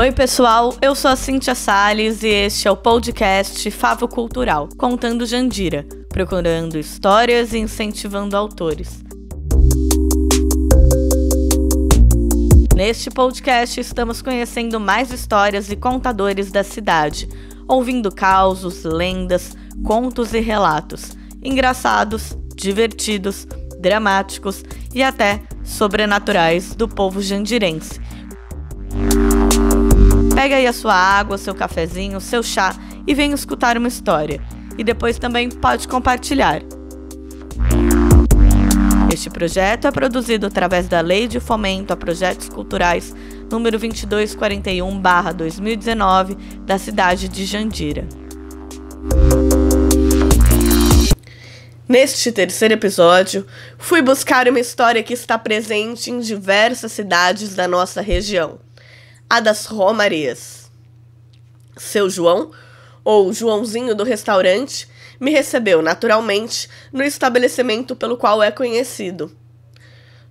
Oi pessoal, eu sou a Cíntia Salles e este é o podcast Favo Cultural, contando Jandira, procurando histórias e incentivando autores. Neste podcast estamos conhecendo mais histórias e contadores da cidade, ouvindo causos, lendas, contos e relatos, engraçados, divertidos, dramáticos e até sobrenaturais do povo jandirense. Pega aí a sua água, seu cafezinho, seu chá e venha escutar uma história. E depois também pode compartilhar. Este projeto é produzido através da Lei de Fomento a Projetos Culturais número 2241/2019 da cidade de Jandira. Neste terceiro episódio, fui buscar uma história que está presente em diversas cidades da nossa região. A das Romarias. Seu João, ou Joãozinho do restaurante, me recebeu naturalmente no estabelecimento pelo qual é conhecido.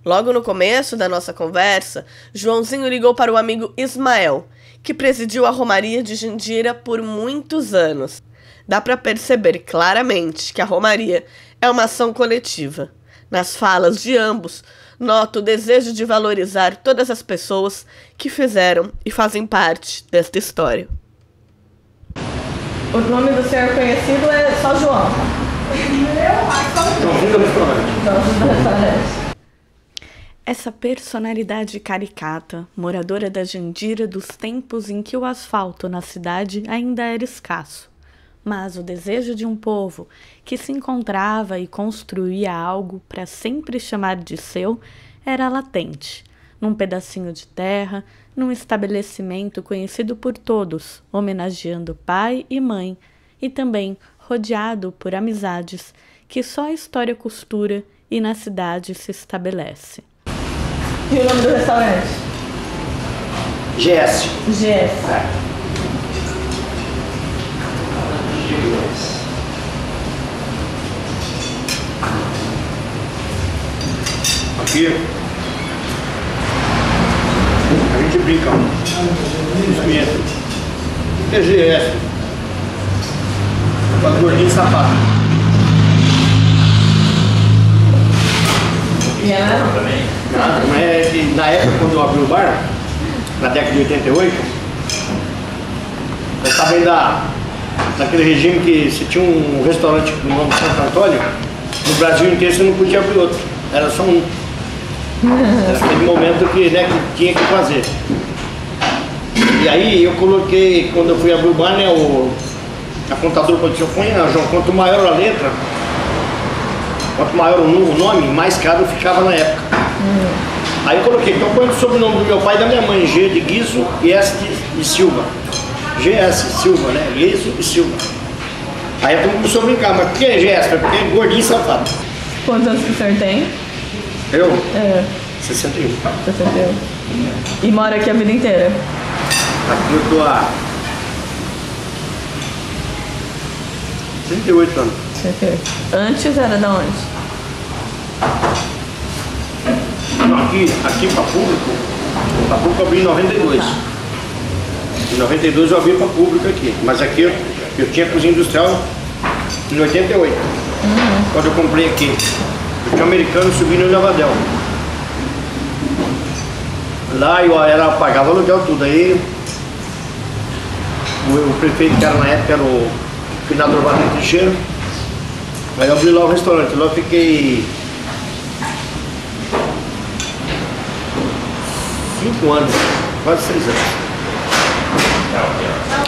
Logo no começo da nossa conversa, Joãozinho ligou para o amigo Ismael, que presidiu a Romaria de Jandira por muitos anos. Dá para perceber claramente que a Romaria é uma ação coletiva. Nas falas de ambos, noto o desejo de valorizar todas as pessoas que fizeram e fazem parte desta história. O nome do senhor conhecido é só João. Joãozinho do restaurante. Essa personalidade caricata, moradora da Jandira dos tempos em que o asfalto na cidade ainda era escasso. Mas o desejo de um povo que se encontrava e construía algo para sempre chamar de seu era latente, num pedacinho de terra, num estabelecimento conhecido por todos, homenageando pai e mãe, e também rodeado por amizades que só a história costura e na cidade se estabelece. E o nome do restaurante? GS. GS. Aqui a gente brinca os clientes. TGS. Para gordinho sapato. E ela? Nada, mas é que na época quando eu abri o bar, na década de 88, eu estava ainda naquele regime que se tinha um restaurante no nome de Santo Antônio, no Brasil inteiro você não podia abrir outro, era só um. Era aquele momento que, que tinha que fazer. E aí eu coloquei, quando eu fui abrir o bar, a contadora falou assim, põe, João, quanto maior a letra, quanto maior o nome, mais caro ficava na época. Aí eu coloquei, então põe o sobrenome do meu pai e da minha mãe, G de Guizo e S de Silva. GS Silva, né? Guizo e Silva. Aí todo mundo começou a brincar, mas por que GS? Porque é gordinho e safado. Quantos anos que o senhor tem? Eu? 61. E mora aqui a vida inteira? Aqui eu tô há 38 anos. Antes era de onde? Não, aqui para público eu abri em 92. Em 92 eu abri para público aqui, mas aqui eu tinha cozinha industrial em 88. Quando eu comprei aqui. Eu tinha um americano subindo em Lavadel. Lá eu pagava aluguel tudo. Aí o prefeito que era na época era o finador Valente Teixeira. Aí eu abri lá o restaurante. Lá eu fiquei 5 anos, quase 6 anos.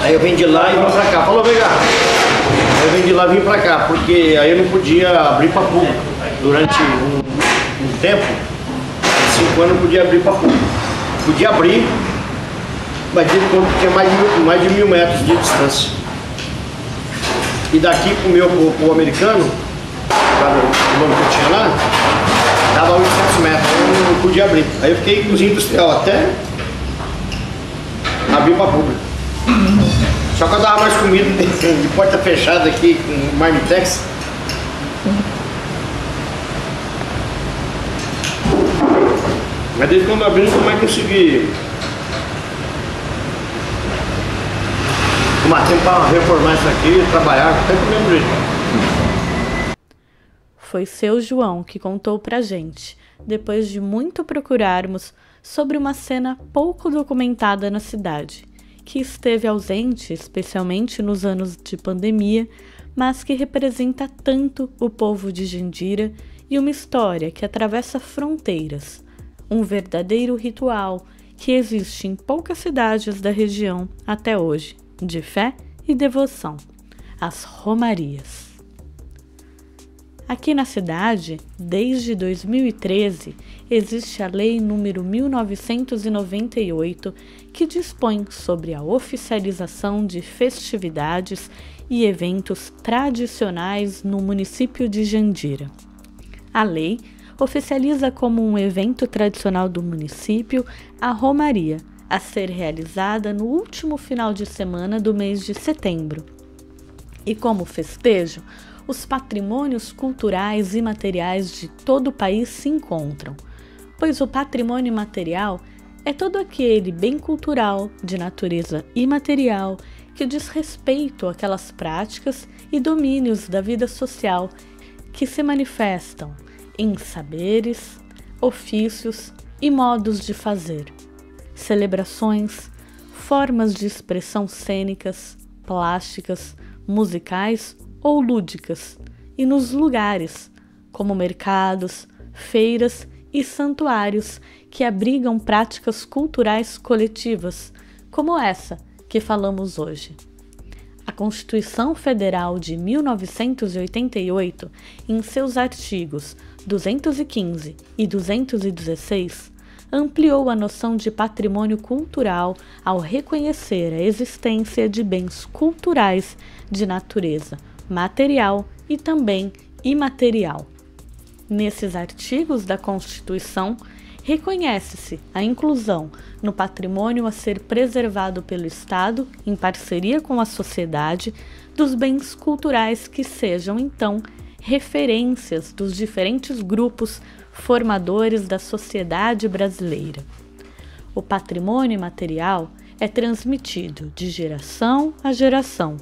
Aí eu vim de lá e vim pra cá. Falou, vem cá. Aí eu vim de lá e vim pra cá, porque aí eu não podia abrir para público. Durante um tempo, 5 anos eu podia abrir para público. Podia abrir, mas tinha mais de 1.000 metros de distância. E daqui pro americano, o nome que eu tinha lá, dava 800 metros, eu não podia abrir. Aí eu fiquei em cozinha industrial até abrir para público. Só que eu dava mais comida de porta fechada aqui com Marmitex. Mas desde quando eu abri, nunca mais consegui tomar tempo para reformar isso aqui, trabalhar, sempre do mesmo jeito. Foi seu João que contou pra gente, depois de muito procurarmos, sobre uma cena pouco documentada na cidade, que esteve ausente, especialmente nos anos de pandemia, mas que representa tanto o povo de Jandira e uma história que atravessa fronteiras, um verdadeiro ritual que existe em poucas cidades da região até hoje, de fé e devoção, as romarias. Aqui na cidade, desde 2013, existe a Lei nº 1998, que dispõe sobre a oficialização de festividades e eventos tradicionais no município de Jandira. A lei oficializa como um evento tradicional do município a romaria, a ser realizada no último final de semana do mês de setembro. E como festejo, os patrimônios culturais e materiais de todo o país se encontram, pois o patrimônio imaterial é todo aquele bem cultural, de natureza imaterial, que diz respeito àquelas práticas e domínios da vida social que se manifestam em saberes, ofícios e modos de fazer, celebrações, formas de expressão cênicas, plásticas, musicais ou lúdicas, e nos lugares, como mercados, feiras e santuários que abrigam práticas culturais coletivas, como essa que falamos hoje. A Constituição Federal de 1988, em seus artigos 215 e 216, ampliou a noção de patrimônio cultural ao reconhecer a existência de bens culturais de natureza material e também imaterial. Nesses artigos da Constituição, reconhece-se a inclusão no patrimônio a ser preservado pelo Estado, em parceria com a sociedade, dos bens culturais que sejam, então, referências dos diferentes grupos formadores da sociedade brasileira. O patrimônio imaterial é transmitido de geração a geração,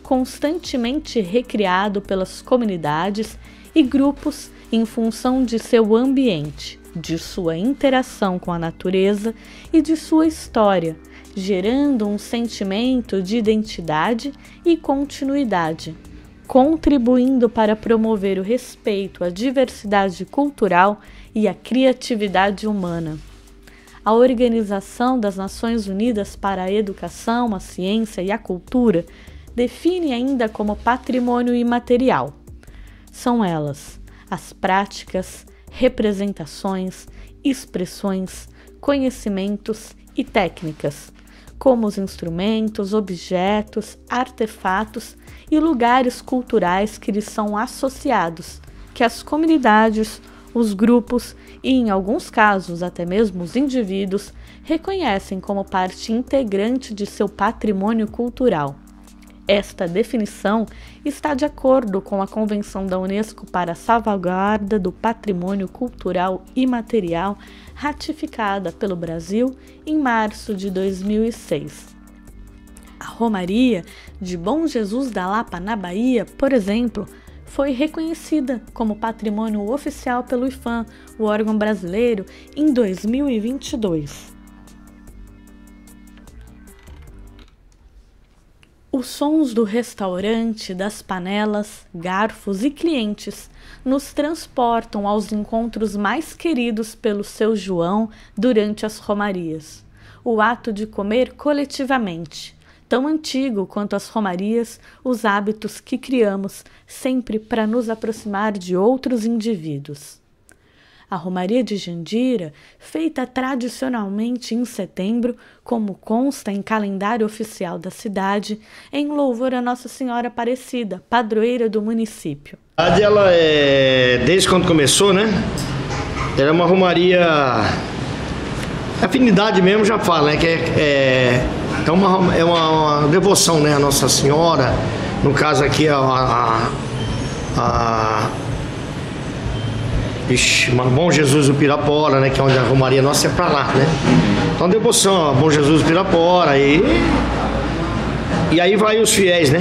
constantemente recriado pelas comunidades e grupos em função de seu ambiente, de sua interação com a natureza e de sua história, gerando um sentimento de identidade e continuidade, contribuindo para promover o respeito à diversidade cultural e à criatividade humana. A Organização das Nações Unidas para a Educação, a Ciência e a Cultura define ainda como patrimônio imaterial. São elas as práticas, representações, expressões, conhecimentos e técnicas, como os instrumentos, objetos, artefatos e lugares culturais que lhes são associados, que as comunidades, os grupos e, em alguns casos, até mesmo os indivíduos, reconhecem como parte integrante de seu patrimônio cultural. Esta definição está de acordo com a Convenção da Unesco para a Salvaguarda do Patrimônio Cultural Imaterial, ratificada pelo Brasil em março de 2006. A Romaria de Bom Jesus da Lapa, na Bahia, por exemplo, foi reconhecida como patrimônio oficial pelo IPHAN, o órgão brasileiro, em 2022. Os sons do restaurante, das panelas, garfos e clientes nos transportam aos encontros mais queridos pelo seu João durante as romarias. O ato de comer coletivamente, tão antigo quanto as romarias, os hábitos que criamos sempre para nos aproximar de outros indivíduos. A Romaria de Jandira, feita tradicionalmente em setembro, como consta em calendário oficial da cidade, em louvor a Nossa Senhora Aparecida, padroeira do município. Ela desde quando começou, né? Era uma romaria, afinidade mesmo já fala, né? Que é uma devoção, né? A Nossa Senhora, no caso aqui Bom Jesus do Pirapora, né? Que é onde a romaria nossa é pra lá, né? Então devoção a Bom Jesus do Pirapora e E aí vai os fiéis, né?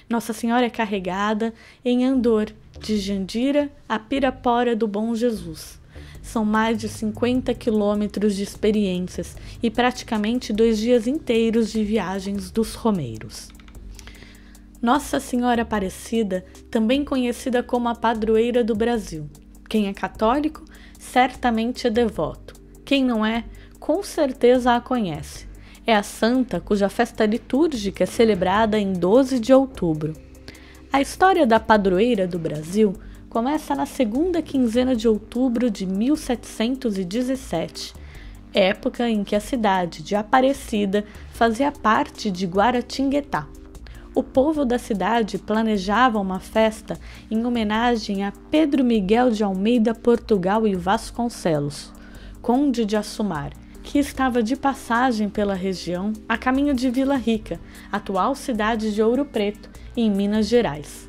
Nossa Senhora é carregada em Andor, de Jandira a Pirapora do Bom Jesus. São mais de 50 quilômetros de experiências e praticamente 2 dias inteiros de viagens dos romeiros. Nossa Senhora Aparecida, também conhecida como a padroeira do Brasil. Quem é católico, certamente é devoto. Quem não é, com certeza a conhece. É a santa cuja festa litúrgica é celebrada em 12 de outubro. A história da padroeira do Brasil começa na segunda quinzena de outubro de 1717, época em que a cidade de Aparecida fazia parte de Guaratinguetá. O povo da cidade planejava uma festa em homenagem a Pedro Miguel de Almeida Portugal e Vasconcelos, conde de Assumar, que estava de passagem pela região a caminho de Vila Rica, atual cidade de Ouro Preto, em Minas Gerais.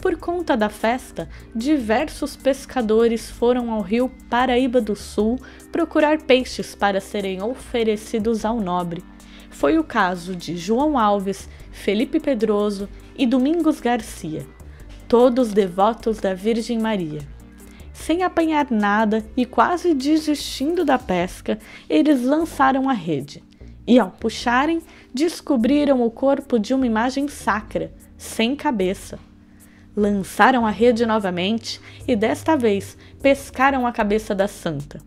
Por conta da festa, diversos pescadores foram ao rio Paraíba do Sul procurar peixes para serem oferecidos ao nobre. Foi o caso de João Alves, Felipe Pedroso e Domingos Garcia, todos devotos da Virgem Maria. Sem apanhar nada e quase desistindo da pesca, eles lançaram a rede. E ao puxarem, descobriram o corpo de uma imagem sacra, sem cabeça. Lançaram a rede novamente e desta vez pescaram a cabeça da santa.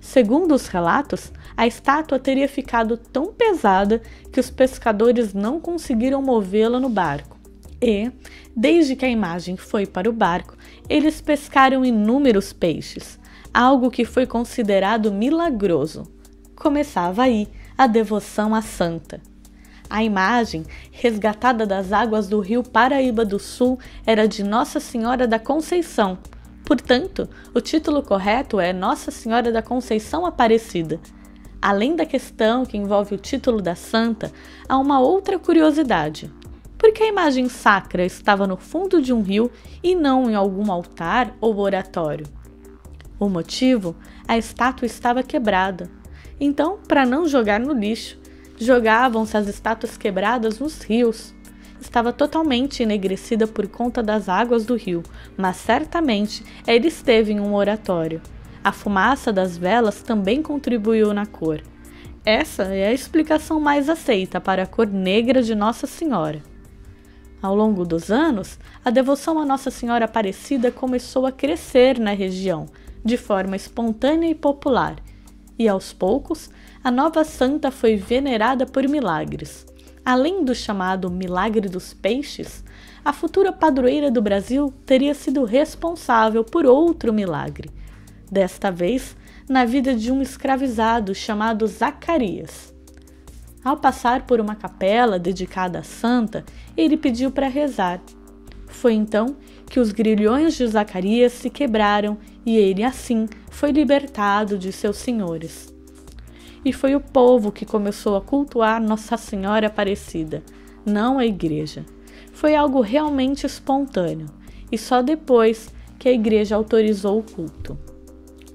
Segundo os relatos, a estátua teria ficado tão pesada que os pescadores não conseguiram movê-la no barco. E, desde que a imagem foi para o barco, eles pescaram inúmeros peixes, algo que foi considerado milagroso. Começava aí a devoção à santa. A imagem, resgatada das águas do rio Paraíba do Sul, era de Nossa Senhora da Conceição. Portanto, o título correto é Nossa Senhora da Conceição Aparecida. Além da questão que envolve o título da santa, há uma outra curiosidade. Por que a imagem sacra estava no fundo de um rio e não em algum altar ou oratório? O motivo? A estátua estava quebrada. Então, para não jogar no lixo, jogavam-se as estátuas quebradas nos rios. Estava totalmente enegrecida por conta das águas do rio, mas certamente ela esteve em um oratório. A fumaça das velas também contribuiu na cor. Essa é a explicação mais aceita para a cor negra de Nossa Senhora. Ao longo dos anos, a devoção a Nossa Senhora Aparecida começou a crescer na região, de forma espontânea e popular, e aos poucos, a nova santa foi venerada por milagres. Além do chamado Milagre dos Peixes, a futura padroeira do Brasil teria sido responsável por outro milagre, desta vez na vida de um escravizado chamado Zacarias. Ao passar por uma capela dedicada à santa, ele pediu para rezar. Foi então que os grilhões de Zacarias se quebraram e ele, assim, foi libertado de seus senhores. E foi o povo que começou a cultuar Nossa Senhora Aparecida, não a igreja. Foi algo realmente espontâneo, e só depois que a igreja autorizou o culto.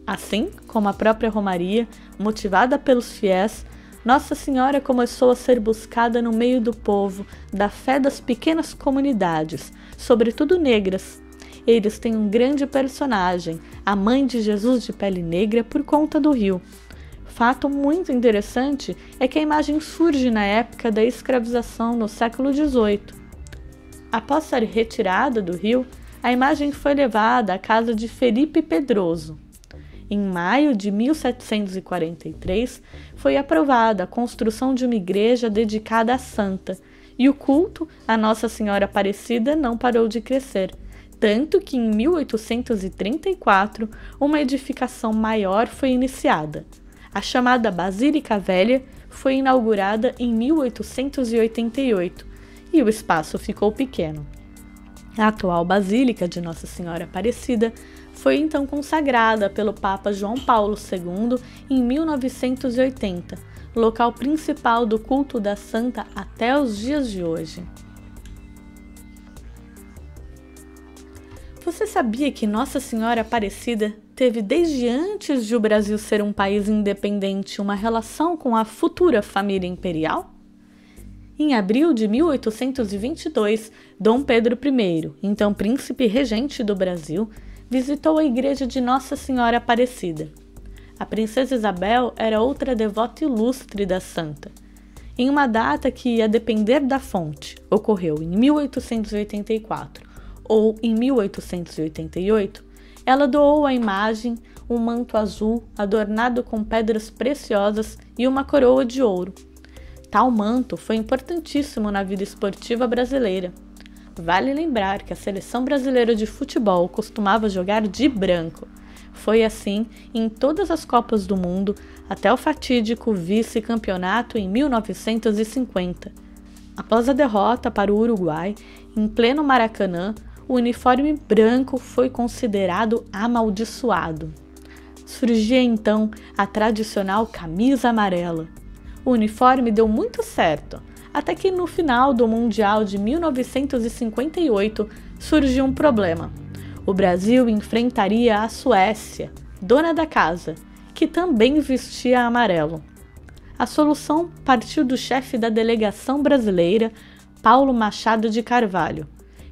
Assim como a própria Romaria, motivada pelos fiéis, Nossa Senhora começou a ser buscada no meio do povo, da fé das pequenas comunidades, sobretudo negras. Eles têm um grande personagem, a mãe de Jesus de pele negra, por conta do rio. Fato muito interessante é que a imagem surge na época da escravização no século XVIII. Após ser retirada do rio, a imagem foi levada à casa de Felipe Pedroso. Em maio de 1743, foi aprovada a construção de uma igreja dedicada à santa, e o culto a Nossa Senhora Aparecida não parou de crescer, tanto que em 1834 uma edificação maior foi iniciada. A chamada Basílica Velha foi inaugurada em 1888 e o espaço ficou pequeno. A atual Basílica de Nossa Senhora Aparecida foi então consagrada pelo Papa João Paulo II em 1980, local principal do culto da santa até os dias de hoje. Você sabia que Nossa Senhora Aparecida teve desde antes de o Brasil ser um país independente uma relação com a futura família imperial? Em abril de 1822, Dom Pedro I, então príncipe regente do Brasil, visitou a igreja de Nossa Senhora Aparecida. A princesa Isabel era outra devota ilustre da santa. Em uma data que, a depender da fonte, ocorreu em 1884 ou em 1888, ela doou à imagem um manto azul adornado com pedras preciosas e uma coroa de ouro. Tal manto foi importantíssimo na vida esportiva brasileira. Vale lembrar que a seleção brasileira de futebol costumava jogar de branco. Foi assim em todas as Copas do Mundo, até o fatídico vice-campeonato em 1950. Após a derrota para o Uruguai, em pleno Maracanã, o uniforme branco foi considerado amaldiçoado. Surgia então a tradicional camisa amarela. O uniforme deu muito certo, até que no final do Mundial de 1958 surgiu um problema. O Brasil enfrentaria a Suécia, dona da casa, que também vestia amarelo. A solução partiu do chefe da delegação brasileira, Paulo Machado de Carvalho.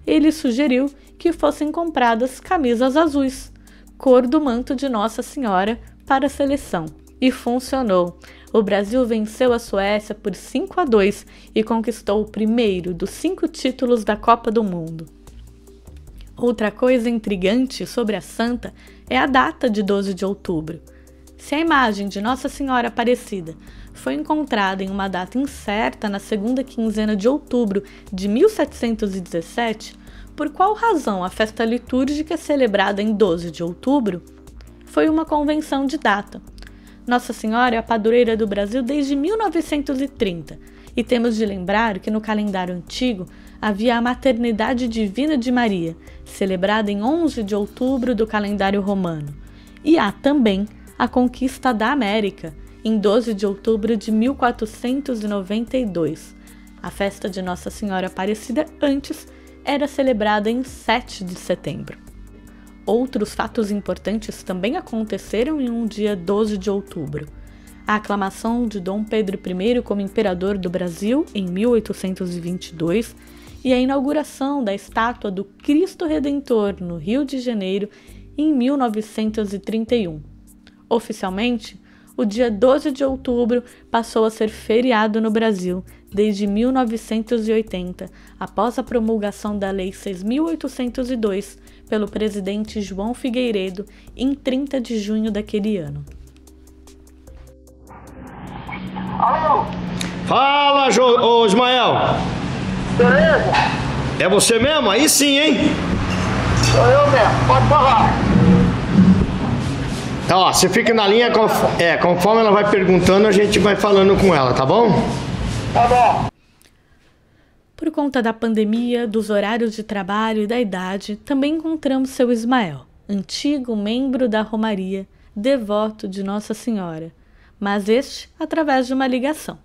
Ele sugeriu que fossem compradas camisas azuis, cor do manto de Nossa Senhora, para a seleção. E funcionou. O Brasil venceu a Suécia por 5-2 e conquistou o primeiro dos 5 títulos da Copa do Mundo. Outra coisa intrigante sobre a santa é a data de 12 de outubro. Se a imagem de Nossa Senhora Aparecida foi encontrada em uma data incerta na segunda quinzena de outubro de 1717, por qual razão a festa litúrgica é celebrada em 12 de outubro? Foi uma convenção de data. Nossa Senhora é a padroeira do Brasil desde 1930, e temos de lembrar que no calendário antigo havia a Maternidade Divina de Maria, celebrada em 11 de outubro do calendário romano, e há também a Conquista da América, em 12 de outubro de 1492. A festa de Nossa Senhora Aparecida antes era celebrada em 7 de setembro. Outros fatos importantes também aconteceram em um dia 12 de outubro. A aclamação de Dom Pedro I como imperador do Brasil em 1822 e a inauguração da estátua do Cristo Redentor no Rio de Janeiro em 1931. Oficialmente, o dia 12 de outubro passou a ser feriado no Brasil desde 1980, após a promulgação da Lei 6.802 pelo presidente João Figueiredo em 30 de junho daquele ano. Alô? Fala, ô Ismael. Beleza? É você mesmo? Aí sim, hein? Sou eu mesmo, pode falar. Ó, você fica na linha, conforme ela vai perguntando, a gente vai falando com ela, tá bom? Tá bom. Por conta da pandemia, dos horários de trabalho e da idade, também encontramos seu Ismael, antigo membro da Romaria, devoto de Nossa Senhora, mas este através de uma ligação.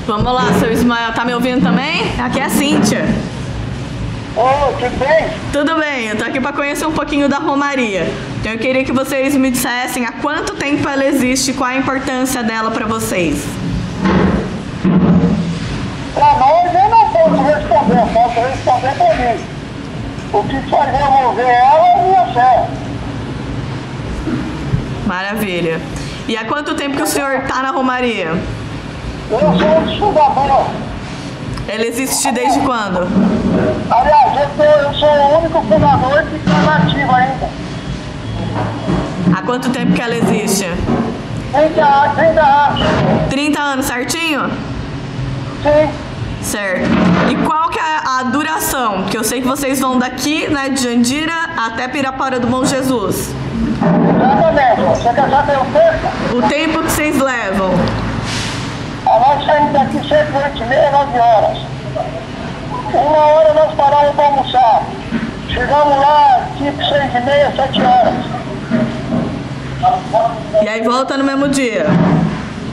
Vamos lá, seu Ismael, tá me ouvindo também? Aqui é a Cíntia. Ô, tudo bem? Tudo bem, eu tô aqui para conhecer um pouquinho da Romaria. Então eu queria que vocês me dissessem há quanto tempo ela existe e qual a importância dela para vocês. Pra nós eu não posso responder, posso responder pra mim. O que faz remover ela é a minha fé. Maravilha. E há quanto tempo que o senhor tá na Romaria? Eu sou um estudador. Ela existe desde quando? Aliás, eu sou o único fundador que está nativo ainda. Há quanto tempo que ela existe? 30 anos. 30 anos, certinho? Sim. Certo. E qual que é a duração? Porque eu sei que vocês vão daqui, né, de Jandira até Pirapora do Bom Jesus. Exatamente. Você quer saber o tempo? O tempo que vocês levam? Nós saímos daqui sempre 8h30, 9 horas. 1 hora nós paramos para almoçar. Chegamos lá tipo 6h30, 7 horas. E aí volta no mesmo dia?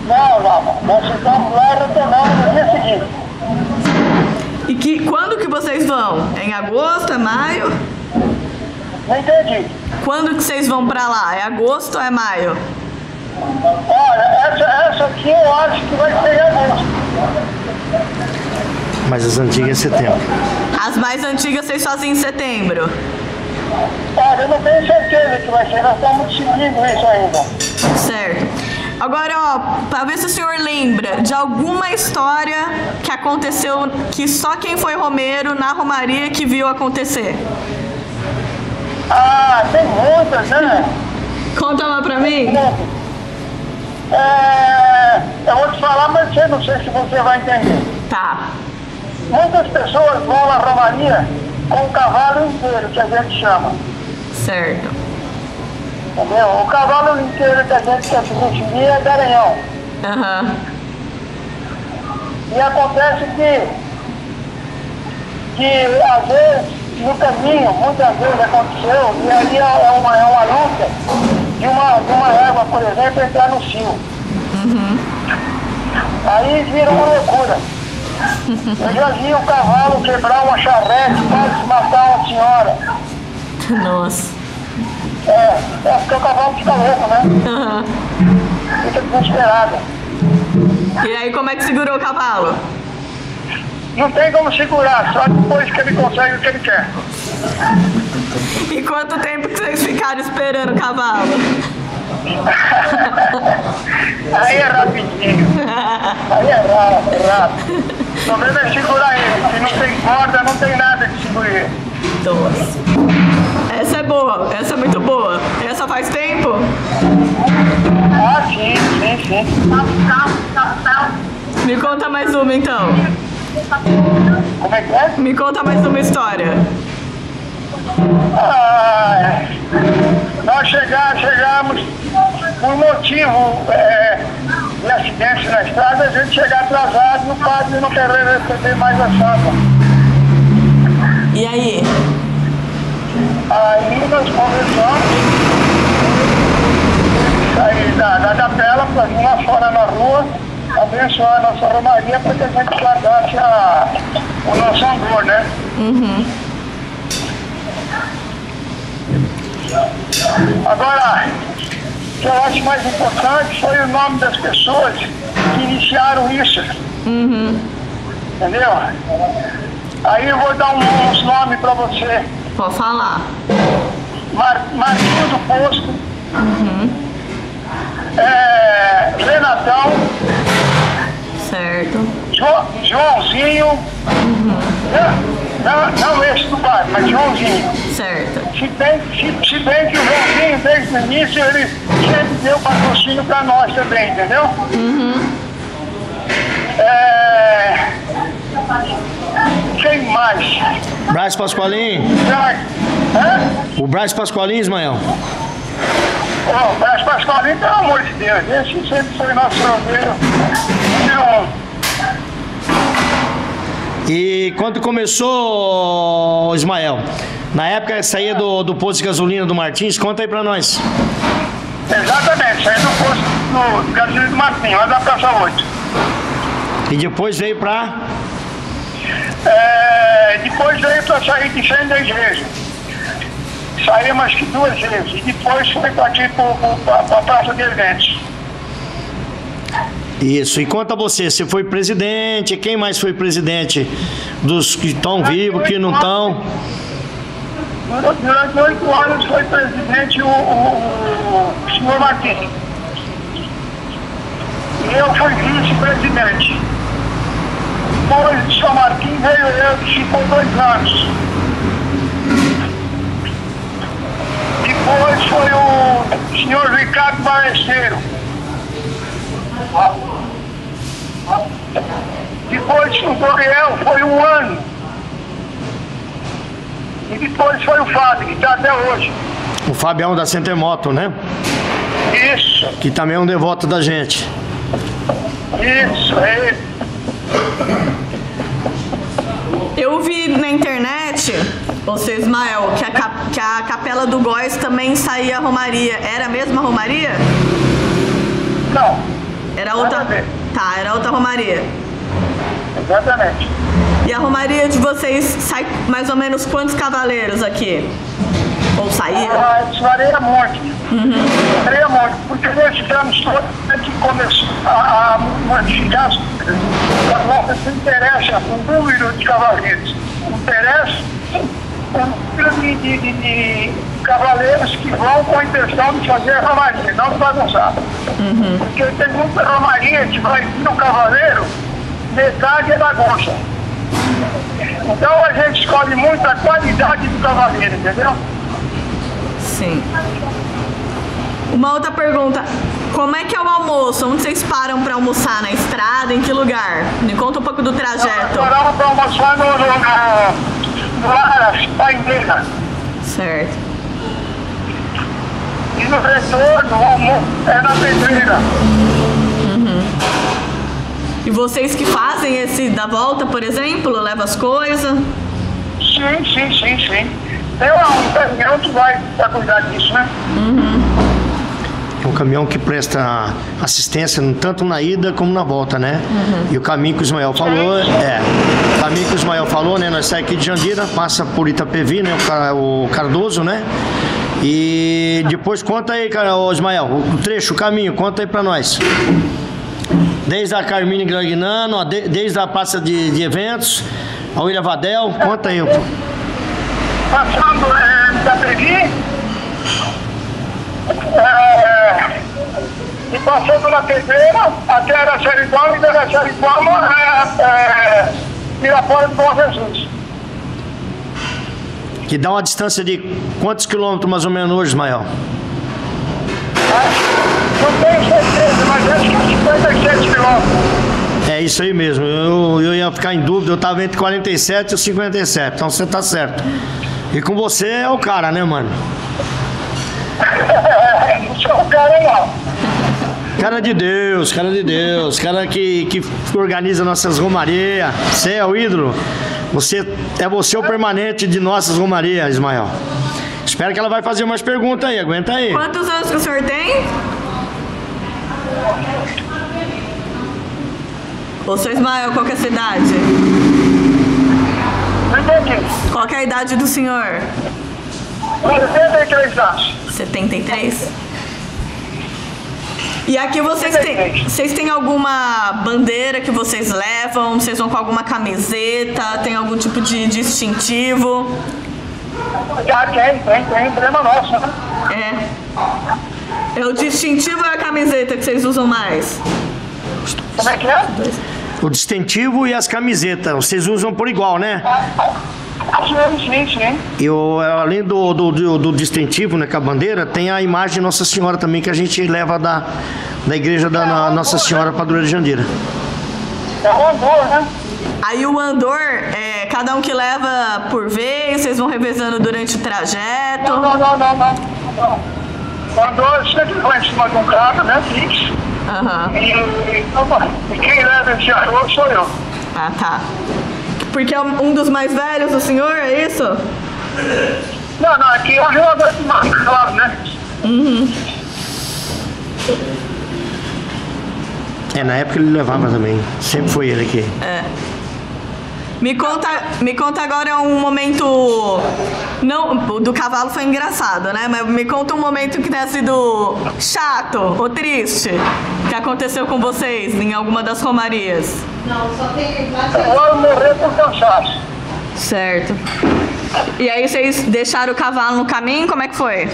Não. Nós ficamos lá e retornamos no dia seguinte. E quando que vocês vão? É em agosto? É maio? Não entendi. Quando que vocês vão pra lá? É agosto ou é maio? Olha, essa aqui eu acho que vai ser em agosto. Mas as antigas é setembro. As mais antigas vocês fazem em setembro. Olha, eu não tenho certeza que vai ser, nós estamos seguindo isso ainda. Certo. Agora, ó, pra ver se o senhor lembra de alguma história que aconteceu que só quem foi romeiro na romaria que viu acontecer. Ah, tem muitas, né? Conta uma pra mim. Eu vou te falar, mas eu não sei se você vai entender. Tá. Muitas pessoas vão na romaria com o cavalo inteiro, que a gente chama. Certo. Entendeu? O cavalo inteiro que a gente via é garanhão. Aham. E acontece que às vezes, no caminho, muitas vezes aconteceu, e aí é uma luta de uma égua, por exemplo, entrar no cio. Aí vira uma loucura. Eu já vi o cavalo quebrar uma charrete, quase matar uma senhora. Nossa. É porque o cavalo fica louco, né? Aham. Fica desesperado. E aí, como é que segurou o cavalo? Não tem como segurar, só depois que ele consegue o que ele quer. E quanto tempo que vocês ficaram esperando o cavalo? Aí é rapidinho. Aí é rápido. O problema é segurar ele. Se não tem corda, não tem nada que segure ele. Nossa. Essa é boa, essa é muito boa. Essa faz tempo? Ah, sim. Me conta mais uma então. Como é que é? Me conta mais uma história. Nós chegamos por motivo de acidente na estrada, a gente chega atrasado e o padre não quer receber mais a santa. E aí? Aí nós conversamos, saí da capela para vir lá fora na rua, abençoar a nossa romaria para que a gente guardasse o nosso amor, né? Agora, o que eu acho mais importante foi o nome das pessoas que iniciaram isso. Entendeu? Aí eu vou dar uns nomes para você. Pode falar. Marquinho do Posto, Renatão, Certo. Joãozinho, não esse do bar, mas Joãozinho. Certo. Se bem que o Joãozinho, desde o início, ele sempre deu patrocínio para nós também, entendeu? Quem mais? Braz Pascoalim. O Braz Pascoalim, Ismael. O Braz Pascoalim, pelo amor de Deus, esse sempre foi nosso rodeiro. E quando começou, Ismael? Na época que saía do posto de gasolina do Martins, conta aí pra nós. Exatamente, saí do posto do gasolina do Martins, lá da Praça 8. E depois veio pra... Depois veio para sair de frente da igreja. Saímos acho que 2 vezes. E depois foi para aqui para a Praça de Eventos. Isso, e conta você foi presidente, quem mais foi presidente? Dos que estão vivos, que não estão? Durante 8 anos foi presidente o senhor Martins. E eu fui vice-presidente. Depois de São Martins veio eu, que ficou 2 anos. Depois foi o senhor Ricardo Balesteiro. Depois o Doriel foi 1 ano. E depois foi o Fábio, que está até hoje. O Fabião da Centemoto, né? Isso. Que também é um devoto da gente. Isso, é ele. Eu vi na internet, você Ismael, que a Capela do Góis também saía a romaria. Era a mesma romaria? Não. Era outra. Tá, era outra romaria. Exatamente. E a romaria de vocês sai mais ou menos quantos cavaleiros aqui? Ou Ou sair? Isso varia muito. Varia muito, porque nós tivemos que começar a modificar as coisas. Agora se interessa o número de cavaleiros. Interessa o número de cavaleiros que vão com a intenção de fazer romaria, não de bagunçar. Porque tem muita romaria que vai vir um cavaleiro, metade é bagunça. Então a gente escolhe muito a qualidade do cavaleiro, entendeu? Sim. Uma outra pergunta. Como é que é o almoço? Onde vocês param para almoçar? Na estrada? Em que lugar? Me conta um pouco do trajeto. Nós paramos para almoçar no Aras, Paindeira. Certo. E no retorno, o almoço é na Pedreira. E vocês que fazem esse da volta, por exemplo, levam as coisas? Sim. Tem um caminhão que vai para cuidar disso, né? É um caminhão que presta assistência tanto na ida como na volta, né? E o caminho que o Ismael falou, o caminho que o Ismael falou, né? Nós saímos aqui de Jandira, passa por Itapevi, né? O Cardoso, né? E depois conta aí, Ismael, o trecho, o caminho, conta aí pra nós. Desde a Carmine Gragnano, desde a praça de eventos, a William Vadel, conta aí. Passando da Previ, e passando na Pedreira até Araçariguama e da Araçariguama Pirapora do Bom Jesus. Que dá uma distância de quantos quilômetros mais ou menos hoje, Ismael? Não tenho certeza, mas acho que é 57 quilômetros. É isso aí mesmo, eu ia ficar em dúvida, eu estava entre 47 e 57, então você tá certo. E com você é o cara, né, mano? Não sou o cara, não. Cara de Deus, cara que organiza nossas romarias. Você é o ídolo. Você o permanente de nossas romarias, Ismael. Espero que ela vai fazer umas perguntas aí, aguenta aí. Quantos anos que o senhor tem? Ô, seu Ismael, qual que é a sua idade? Não entendi. Qual que é a idade do senhor? 83 anos. 73? E aqui vocês têm alguma bandeira que vocês levam? Vocês vão com alguma camiseta? Tem algum tipo de distintivo? Já tem emblema nosso, né? É o distintivo ou é a camiseta que vocês usam mais? Como é que é? O distintivo e as camisetas, vocês usam por igual, né? Sim. E além do distintivo, né, com a bandeira, tem a imagem de Nossa Senhora também, que a gente leva da igreja da Nossa Senhora Padroeira de Jandira. É o andor, né? Aí o andor, cada um que leva por vez, vocês vão revezando durante o trajeto? Não. O andor sempre vai em cima de um carro, né? Fixo. E quem leva esse arroz sou eu. Ah, tá. Porque é um dos mais velhos do senhor, é isso? Não, aqui é um jogador de marca, claro, né? Na época ele levava também, sempre foi ele aqui. Me conta agora um momento. Não, o do cavalo foi engraçado, né? Mas me conta um momento que tenha sido chato ou triste que aconteceu com vocês em alguma das romarias. Eu vou morrer por cansaço. Certo. E aí vocês deixaram o cavalo no caminho? Como é que foi?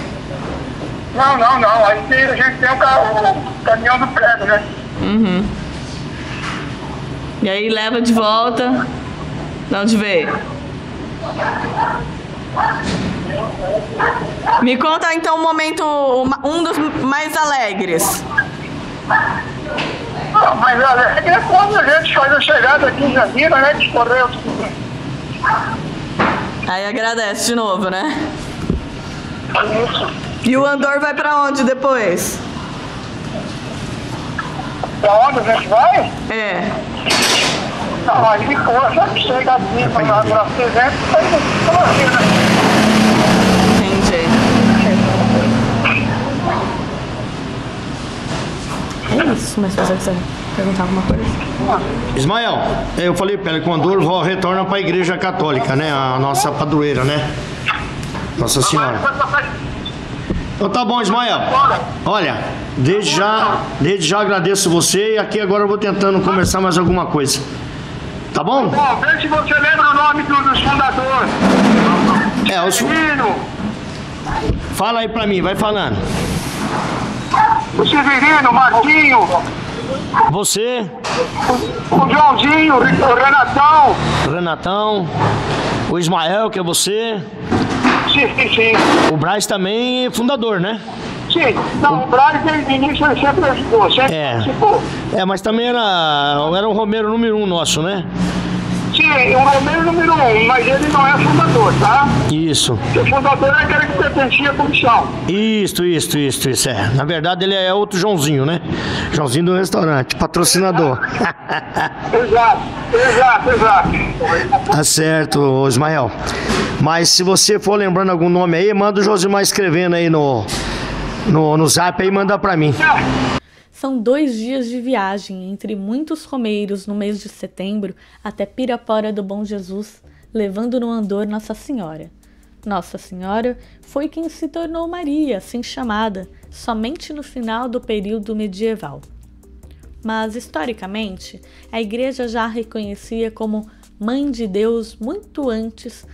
Não. Aí a gente tem o caminhão do prédio, né? E aí leva de volta. De onde veio? Me conta então um momento, um dos mais alegres. Mas alegre é quando a gente faz a chegada aqui em Jandira, né? De Correio. Aí agradece de novo, né? Isso. E o andor vai pra onde depois? Pra onde a gente vai? Não, aí depois chega aqui na presente e faz aqui, né? Entendi. É isso, mas se você quiser perguntar alguma coisa. Ismael, eu falei para ele que o andor retorna para a igreja católica, né? A nossa padroeira, né? Nossa Senhora. Então tá bom, Ismael. Olha, desde já agradeço você e aqui agora eu vou tentando conversar mais alguma coisa. Tá bom? Bom, vê se você lembra o nome dos fundadores. Fala aí pra mim, vai falando. O Severino, o Marquinho, Você, o Joãozinho, o Renatão, o Ismael, que é você, sim. o Braz também é fundador, né? Sim, não, o Braz desde o início ele sempre ajudou, sempre participou. Mas também era o Romero número 1 nosso, né? Sim, o Romero número 1, mas ele não é fundador, tá? Isso. O fundador é aquele que pertencia à comissão. Isso. Na verdade ele é outro Joãozinho, né? Joãozinho do restaurante, patrocinador. Exato. Tá certo, Ismael. Mas se você for lembrando algum nome aí, manda o Josimar escrevendo aí no zap aí, manda pra mim. São 2 dias de viagem entre muitos romeiros no mês de setembro até Pirapora do Bom Jesus, levando no andor Nossa Senhora. Nossa Senhora foi quem se tornou Maria, assim chamada, somente no final do período medieval. Mas, historicamente, a Igreja já a reconhecia como Mãe de Deus muito antes,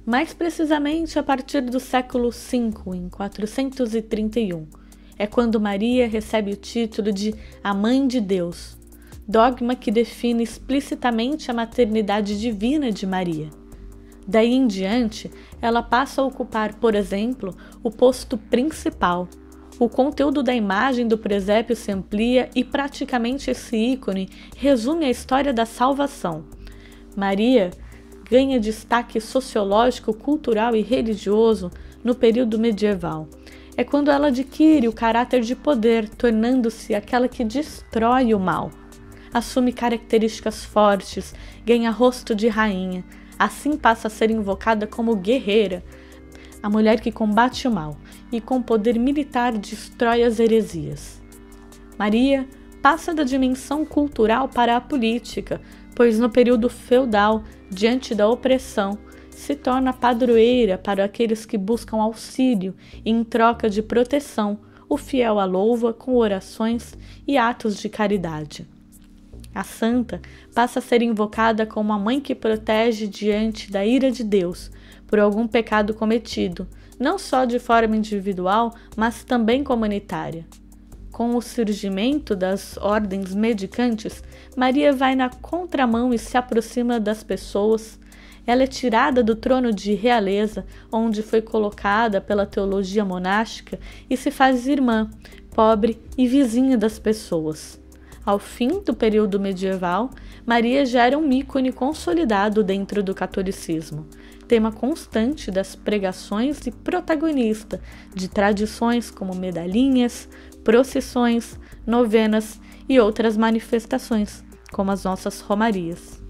mais precisamente a partir do século V, em 431. É quando Maria recebe o título de a Mãe de Deus, dogma que define explicitamente a maternidade divina de Maria. Daí em diante, ela passa a ocupar, por exemplo, o posto principal. O conteúdo da imagem do presépio se amplia e praticamente esse ícone resume a história da salvação. Maria ganha destaque sociológico, cultural e religioso no período medieval. É quando ela adquire o caráter de poder, tornando-se aquela que destrói o mal. Assume características fortes, ganha rosto de rainha, assim passa a ser invocada como guerreira, a mulher que combate o mal e com poder militar destrói as heresias. Maria passa da dimensão cultural para a política, pois no período feudal, diante da opressão, se torna padroeira para aqueles que buscam auxílio e, em troca de proteção, o fiel a louva com orações e atos de caridade. A santa passa a ser invocada como a mãe que protege diante da ira de Deus por algum pecado cometido, não só de forma individual, mas também comunitária. Com o surgimento das ordens mendicantes, Maria vai na contramão e se aproxima das pessoas. Ela é tirada do trono de realeza, onde foi colocada pela teologia monástica, e se faz irmã, pobre e vizinha das pessoas. Ao fim do período medieval, Maria já era um ícone consolidado dentro do catolicismo, tema constante das pregações e protagonista de tradições como medalhinhas, procissões, novenas e outras manifestações, como as nossas romarias.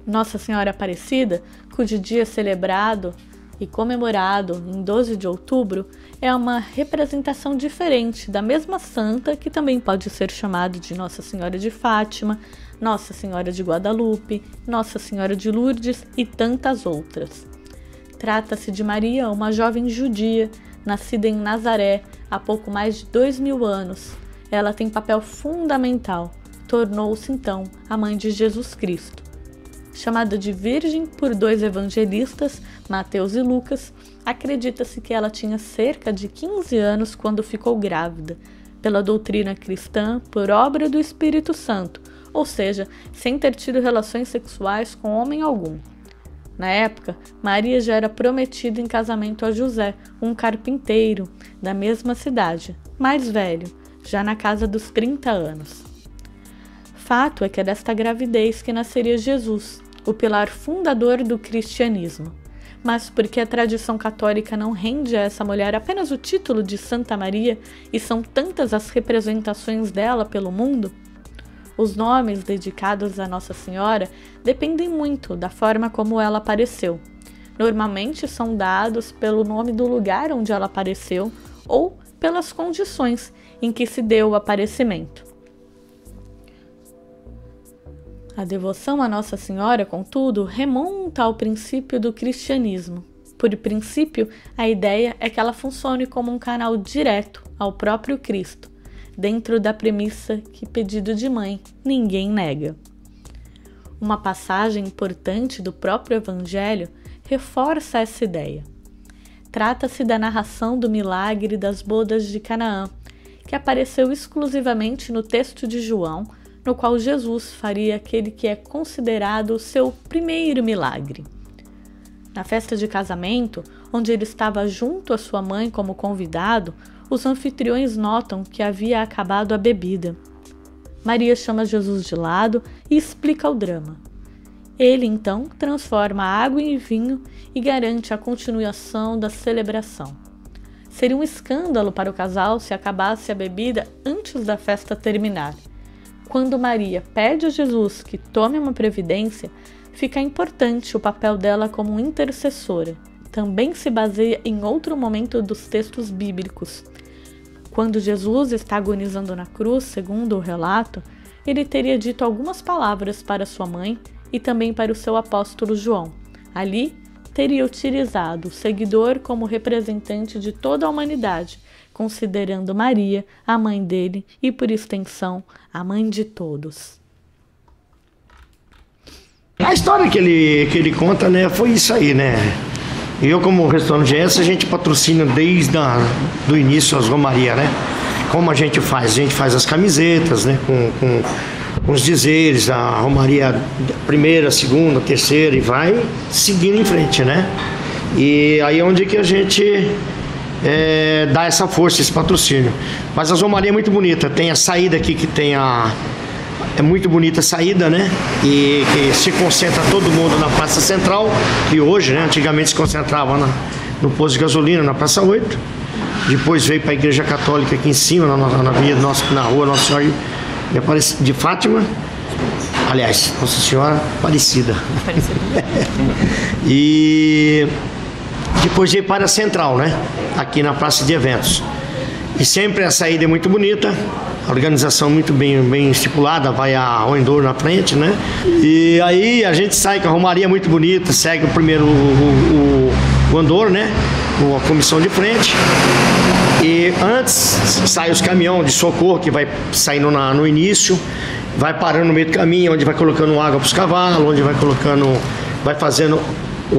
Nossa Senhora Aparecida, cujo dia é celebrado e comemorado em 12 de outubro, é uma representação diferente da mesma santa que também pode ser chamada de Nossa Senhora de Fátima, Nossa Senhora de Guadalupe, Nossa Senhora de Lourdes e tantas outras. Trata-se de Maria, uma jovem judia, nascida em Nazaré há pouco mais de 2000 anos. Ela tem papel fundamental, tornou-se então a mãe de Jesus Cristo. Chamada de Virgem por 2 evangelistas, Mateus e Lucas, acredita-se que ela tinha cerca de 15 anos quando ficou grávida, pela doutrina cristã, por obra do Espírito Santo, ou seja, sem ter tido relações sexuais com homem algum. Na época, Maria já era prometida em casamento a José, um carpinteiro da mesma cidade, mais velho, já na casa dos 30 anos. Fato é que é desta gravidez que nasceria Jesus, o pilar fundador do cristianismo. Mas porque a tradição católica não rende a essa mulher apenas o título de Santa Maria e são tantas as representações dela pelo mundo, os nomes dedicados a Nossa Senhora dependem muito da forma como ela apareceu. Normalmente são dados pelo nome do lugar onde ela apareceu ou pelas condições em que se deu o aparecimento. A devoção a Nossa Senhora, contudo, remonta ao princípio do cristianismo. Por princípio, a ideia é que ela funcione como um canal direto ao próprio Cristo, dentro da premissa que pedido de mãe ninguém nega. Uma passagem importante do próprio Evangelho reforça essa ideia. Trata-se da narração do milagre das bodas de Canaã, que apareceu exclusivamente no texto de João, no qual Jesus faria aquele que é considerado o seu primeiro milagre. Na festa de casamento, onde ele estava junto à sua mãe como convidado, os anfitriões notam que havia acabado a bebida. Maria chama Jesus de lado e explica o drama. Ele, então, transforma a água em vinho e garante a continuação da celebração. Seria um escândalo para o casal se acabasse a bebida antes da festa terminar. Quando Maria pede a Jesus que tome uma providência, fica importante o papel dela como intercessora. Também se baseia em outro momento dos textos bíblicos. Quando Jesus está agonizando na cruz, segundo o relato, ele teria dito algumas palavras para sua mãe e também para o seu apóstolo João. Ali, teria utilizado o seguidor como representante de toda a humanidade, considerando Maria a mãe dele e, por extensão, a mãe de todos. A história que ele conta, né, foi isso aí, né? Eu, como restaurante GS, a gente patrocina desde do início as romarias, né? Como a gente faz? A gente faz as camisetas, né? Com os dizeres, a romaria primeira, segunda, terceira e vai seguindo em frente, né? E aí é onde que a gente dá essa força, esse patrocínio. Mas a romaria é muito bonita. Tem a saída aqui que tem é muito bonita a saída, né? E que se concentra todo mundo na Praça Central, que hoje, né? Antigamente se concentrava no posto de gasolina, na Praça 8. Depois veio para a Igreja Católica aqui em cima, na rua Nossa Senhora de Fátima. Aliás, Nossa Senhora Aparecida. E depois veio para a Central, né? Aqui na Praça de Eventos. E sempre a saída é muito bonita. A organização muito bem estipulada, vai a Oendor na frente, né? E aí a gente sai com a romaria muito bonita, segue o primeiro o andor, né? A comissão de frente. E antes sai os caminhões de socorro que vai saindo no início, vai parando no meio do caminho, onde vai colocando água para os cavalos, onde vai fazendo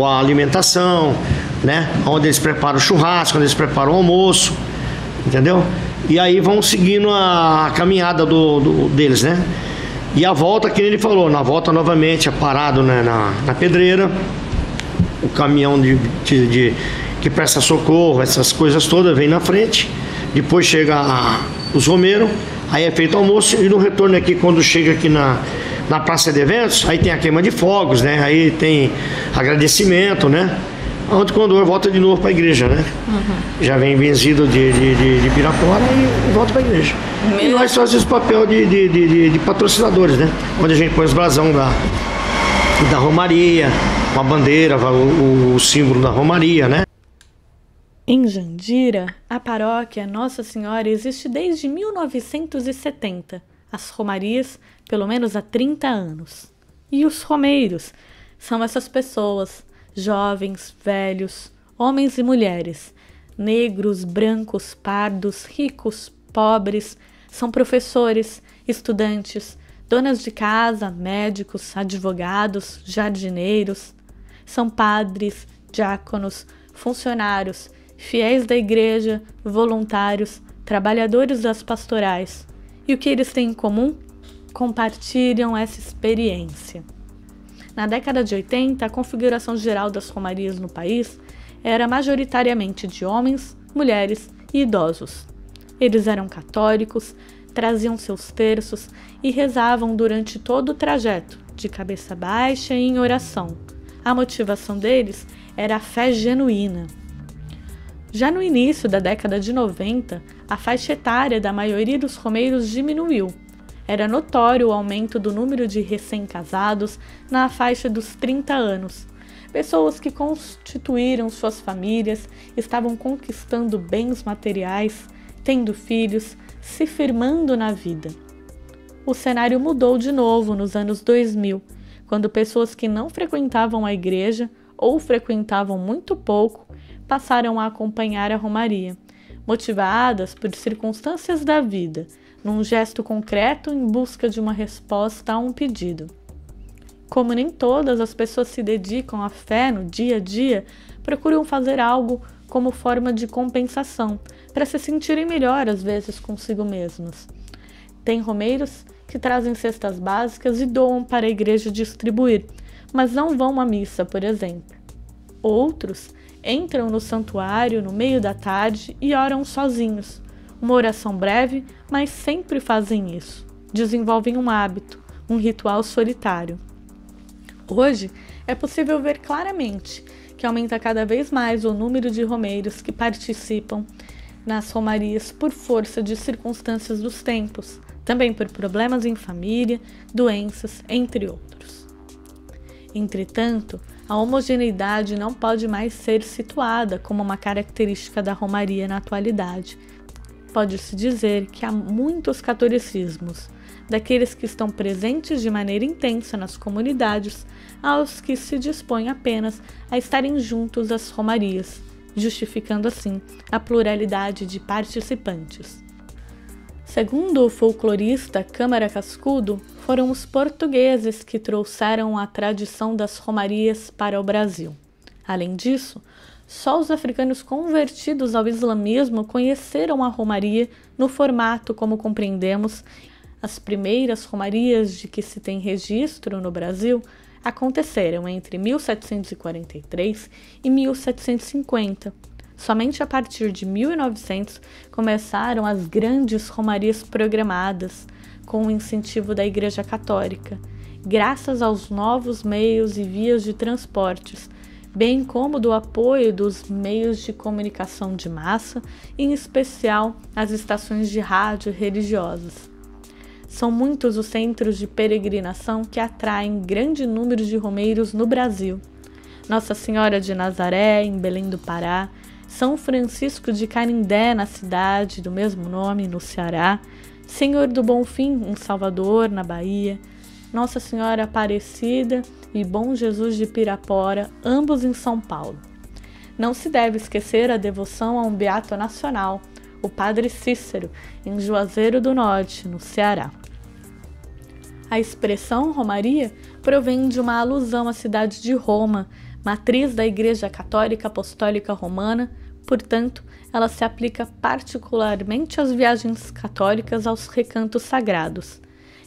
a alimentação, né? Onde eles preparam o churrasco, onde eles preparam o almoço, entendeu? E aí vão seguindo a caminhada deles, né? E a volta, que ele falou, na volta novamente é parado, né, na pedreira, o caminhão que presta socorro, essas coisas todas, vem na frente, depois chega os romeiros, aí é feito o almoço, e no retorno aqui, quando chega aqui na Praça de Eventos, aí tem a queima de fogos, né? Aí tem agradecimento, né? Onde o Condor volta de novo para a igreja, né? Uhum. Já vem benzido de Pirapora e volta para a igreja. E nós fazemos o papel de patrocinadores, né? Onde a gente põe os brasão da romaria, uma bandeira, o símbolo da romaria, né? Em Jandira, a paróquia Nossa Senhora existe desde 1970. As romarias, pelo menos há 30 anos. E os romeiros são essas pessoas, jovens, velhos, homens e mulheres, negros, brancos, pardos, ricos, pobres, são professores, estudantes, donas de casa, médicos, advogados, jardineiros, são padres, diáconos, funcionários, fiéis da igreja, voluntários, trabalhadores das pastorais. E o que eles têm em comum? Compartilham essa experiência. Na década de 80, a configuração geral das romarias no país era majoritariamente de homens, mulheres e idosos. Eles eram católicos, traziam seus terços e rezavam durante todo o trajeto, de cabeça baixa e em oração. A motivação deles era a fé genuína. Já no início da década de 90, a faixa etária da maioria dos romeiros diminuiu. Era notório o aumento do número de recém-casados na faixa dos 30 anos. Pessoas que constituíram suas famílias, estavam conquistando bens materiais, tendo filhos, se firmando na vida. O cenário mudou de novo nos anos 2000, quando pessoas que não frequentavam a igreja ou frequentavam muito pouco, passaram a acompanhar a romaria, motivadas por circunstâncias da vida, num gesto concreto em busca de uma resposta a um pedido. Como nem todas as pessoas se dedicam à fé no dia a dia, procuram fazer algo como forma de compensação, para se sentirem melhor às vezes consigo mesmas. Tem romeiros que trazem cestas básicas e doam para a igreja distribuir, mas não vão à missa, por exemplo. Outros entram no santuário no meio da tarde e oram sozinhos. Uma oração breve, mas sempre fazem isso. Desenvolvem um hábito, um ritual solitário. Hoje, é possível ver claramente que aumenta cada vez mais o número de romeiros que participam nas romarias por força de circunstâncias dos tempos, também por problemas em família, doenças, entre outros. Entretanto, a homogeneidade não pode mais ser situada como uma característica da romaria na atualidade. Pode-se dizer que há muitos catolicismos, daqueles que estão presentes de maneira intensa nas comunidades, aos que se dispõem apenas a estarem juntos às romarias, justificando assim a pluralidade de participantes. Segundo o folclorista Câmara Cascudo, foram os portugueses que trouxeram a tradição das romarias para o Brasil. Além disso, só os africanos convertidos ao islamismo conheceram a romaria no formato como compreendemos. As primeiras romarias de que se tem registro no Brasil aconteceram entre 1743 e 1750. Somente a partir de 1900 começaram as grandes romarias programadas, com o incentivo da Igreja Católica, graças aos novos meios e vias de transportes, bem como do apoio dos meios de comunicação de massa, em especial as estações de rádio religiosas. São muitos os centros de peregrinação que atraem grande número de romeiros no Brasil. Nossa Senhora de Nazaré, em Belém do Pará, São Francisco de Canindé, na cidade do mesmo nome, no Ceará, Senhor do Bonfim, em Salvador, na Bahia, Nossa Senhora Aparecida e Bom Jesus de Pirapora, ambos em São Paulo. Não se deve esquecer a devoção a um beato nacional, o Padre Cícero, em Juazeiro do Norte, no Ceará. A expressão romaria provém de uma alusão à cidade de Roma, matriz da Igreja Católica Apostólica Romana, portanto, ela se aplica particularmente às viagens católicas aos recantos sagrados.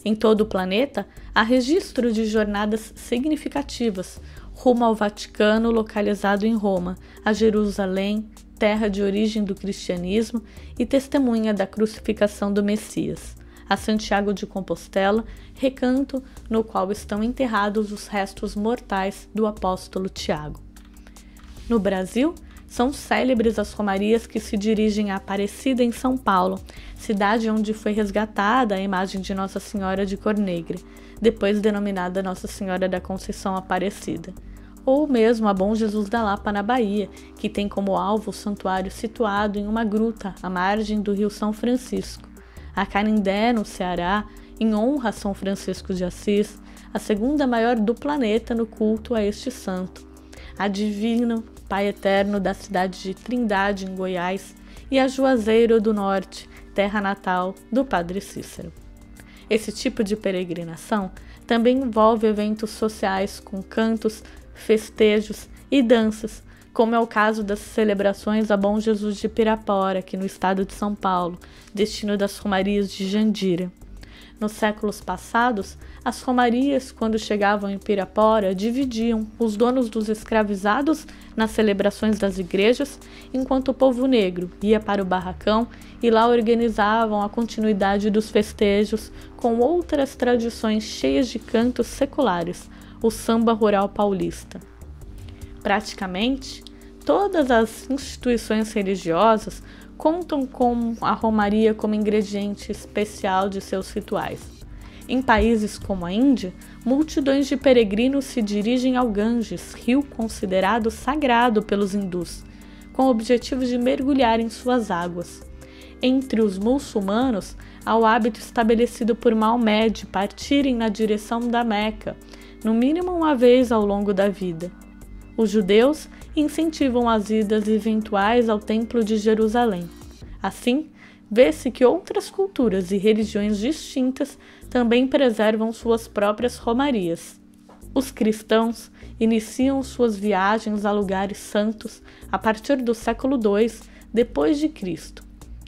Em todo o planeta, há registro de jornadas significativas rumo ao Vaticano, localizado em Roma, a Jerusalém, terra de origem do cristianismo e testemunha da crucificação do Messias, a Santiago de Compostela, recanto no qual estão enterrados os restos mortais do apóstolo Tiago. No Brasil, são célebres as romarias que se dirigem a Aparecida, em São Paulo, cidade onde foi resgatada a imagem de Nossa Senhora de Cor Negra, depois denominada Nossa Senhora da Conceição Aparecida, ou mesmo a Bom Jesus da Lapa, na Bahia, que tem como alvo o santuário situado em uma gruta à margem do rio São Francisco, a Canindé, no Ceará, em honra a São Francisco de Assis, a segunda maior do planeta no culto a este santo, a Divino Pai Eterno da cidade de Trindade, em Goiás, e a Juazeiro do Norte, terra natal do Padre Cícero. Esse tipo de peregrinação também envolve eventos sociais com cantos, festejos e danças, como é o caso das celebrações a Bom Jesus de Pirapora, aqui no estado de São Paulo, destino das romarias de Jandira. Nos séculos passados, as romarias, quando chegavam em Pirapora, dividiam os donos dos escravizados nas celebrações das igrejas, enquanto o povo negro ia para o barracão e lá organizavam a continuidade dos festejos com outras tradições cheias de cantos seculares, o samba rural paulista. Praticamente, todas as instituições religiosas contam com a romaria como ingrediente especial de seus rituais. Em países como a Índia, multidões de peregrinos se dirigem ao Ganges, rio considerado sagrado pelos hindus, com o objetivo de mergulhar em suas águas. Entre os muçulmanos, há o hábito estabelecido por Maomé de partirem na direção da Meca, no mínimo uma vez ao longo da vida. Os judeus incentivam as idas eventuais ao Templo de Jerusalém. Assim, vê-se que outras culturas e religiões distintas também preservam suas próprias romarias. Os cristãos iniciam suas viagens a lugares santos a partir do século II depois de Cristo.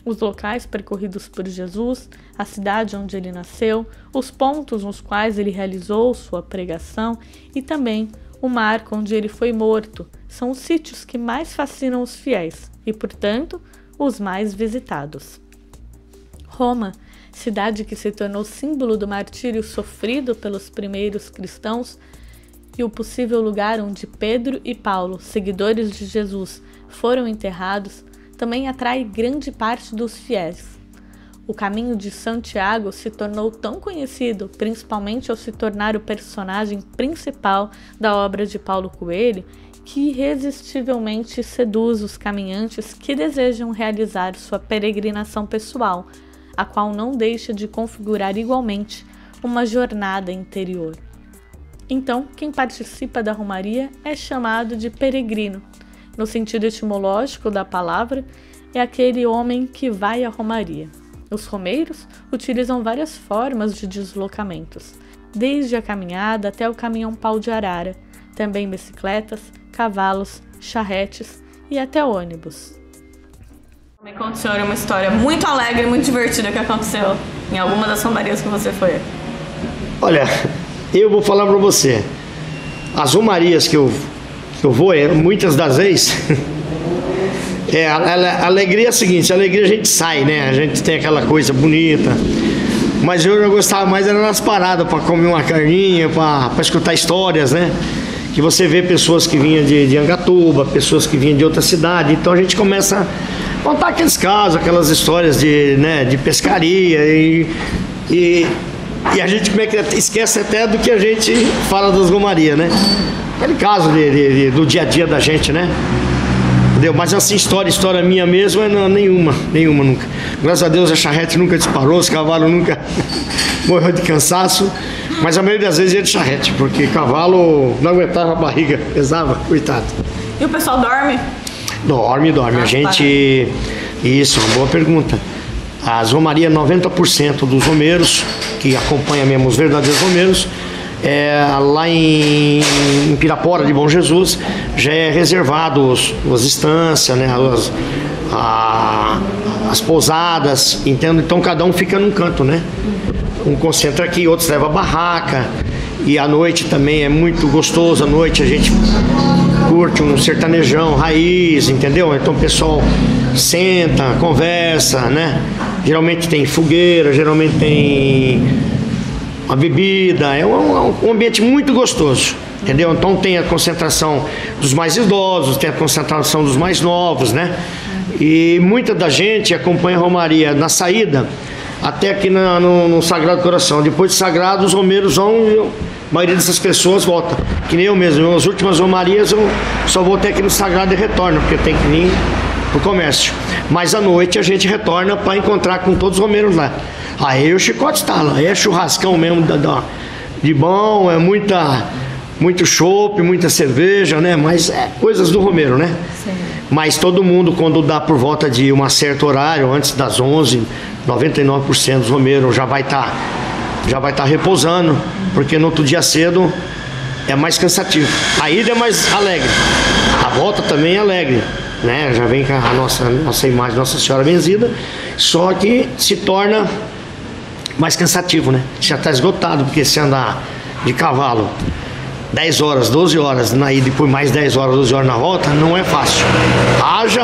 Os locais percorridos por Jesus, a cidade onde ele nasceu, os pontos nos quais ele realizou sua pregação e também o marco onde ele foi morto são os sítios que mais fascinam os fiéis e, portanto, os mais visitados. Roma, cidade que se tornou símbolo do martírio sofrido pelos primeiros cristãos e o possível lugar onde Pedro e Paulo, seguidores de Jesus, foram enterrados, também atrai grande parte dos fiéis. O caminho de Santiago se tornou tão conhecido, principalmente ao se tornar o personagem principal da obra de Paulo Coelho, que irresistivelmente seduz os caminhantes que desejam realizar sua peregrinação pessoal, a qual não deixa de configurar igualmente uma jornada interior. Então, quem participa da romaria é chamado de peregrino. No sentido etimológico da palavra, é aquele homem que vai à romaria. Os romeiros utilizam várias formas de deslocamentos, desde a caminhada até o caminhão pau de arara, também bicicletas, cavalos, charretes e até ônibus. Me conta, senhor, uma história muito alegre e muito divertida que aconteceu em alguma das romarias que você foi. Olha, eu vou falar para você, as romarias que eu vou, muitas das vezes, a alegria é a seguinte, a alegria a gente sai, né? A gente tem aquela coisa bonita, mas eu gostava mais era nas paradas, para comer uma carninha, para escutar histórias, né? Que você vê pessoas que vinham de Angatuba, pessoas que vinham de outra cidade, então a gente começa a contar aqueles casos, aquelas histórias de pescaria e a gente esquece até do que a gente fala das romarias, né? Aquele caso do dia a dia da gente, né? Entendeu? Mas assim, história minha mesmo, não, nenhuma nunca. Graças a Deus a charrete nunca disparou, os cavalos nunca morreu de cansaço. Mas a maioria das vezes ia de charrete, porque cavalo não aguentava a barriga, pesava, coitado. E o pessoal dorme? Dorme. A gente... Isso, uma boa pergunta. As romarias, 90% dos romeiros, que acompanham mesmo os verdadeiros romeiros, lá em Pirapora de Bom Jesus, já é reservado as estâncias, né, as pousadas, entende? Então cada um fica num canto, né? Um concentra aqui, outros leva a barraca. E à noite também é muito gostoso. À noite a gente curte um sertanejão raiz, entendeu? Então o pessoal senta, conversa, né? Geralmente tem fogueira, geralmente tem uma bebida. É um ambiente muito gostoso, entendeu? Então tem a concentração dos mais idosos, tem a concentração dos mais novos, né? E muita da gente acompanha a romaria na saída até aqui no Sagrado Coração. Depois de Sagrado, os romeiros vão e a maioria dessas pessoas volta. Que nem eu mesmo. As últimas romarias eu só vou até aqui no Sagrado e retorno, porque tem que vir pro comércio. Mas à noite a gente retorna para encontrar com todos os romeiros lá. Aí o chicote está lá. Aí é churrascão mesmo de bom, é muito chopp, muita cerveja, né? Mas é coisas do romeiro, né? Sim. Mas todo mundo, quando dá por volta de um certo horário, antes das 11, 99% dos romeiros já vai estar repousando, porque no outro dia cedo é mais cansativo. A ida é mais alegre, a volta também é alegre, né? Já vem com a nossa imagem, Nossa Senhora Benzida, só que se torna mais cansativo, né? Já está esgotado, porque se andar de cavalo 10 horas, 12 horas na ida e depois mais 10 horas, 12 horas na volta, não é fácil. Haja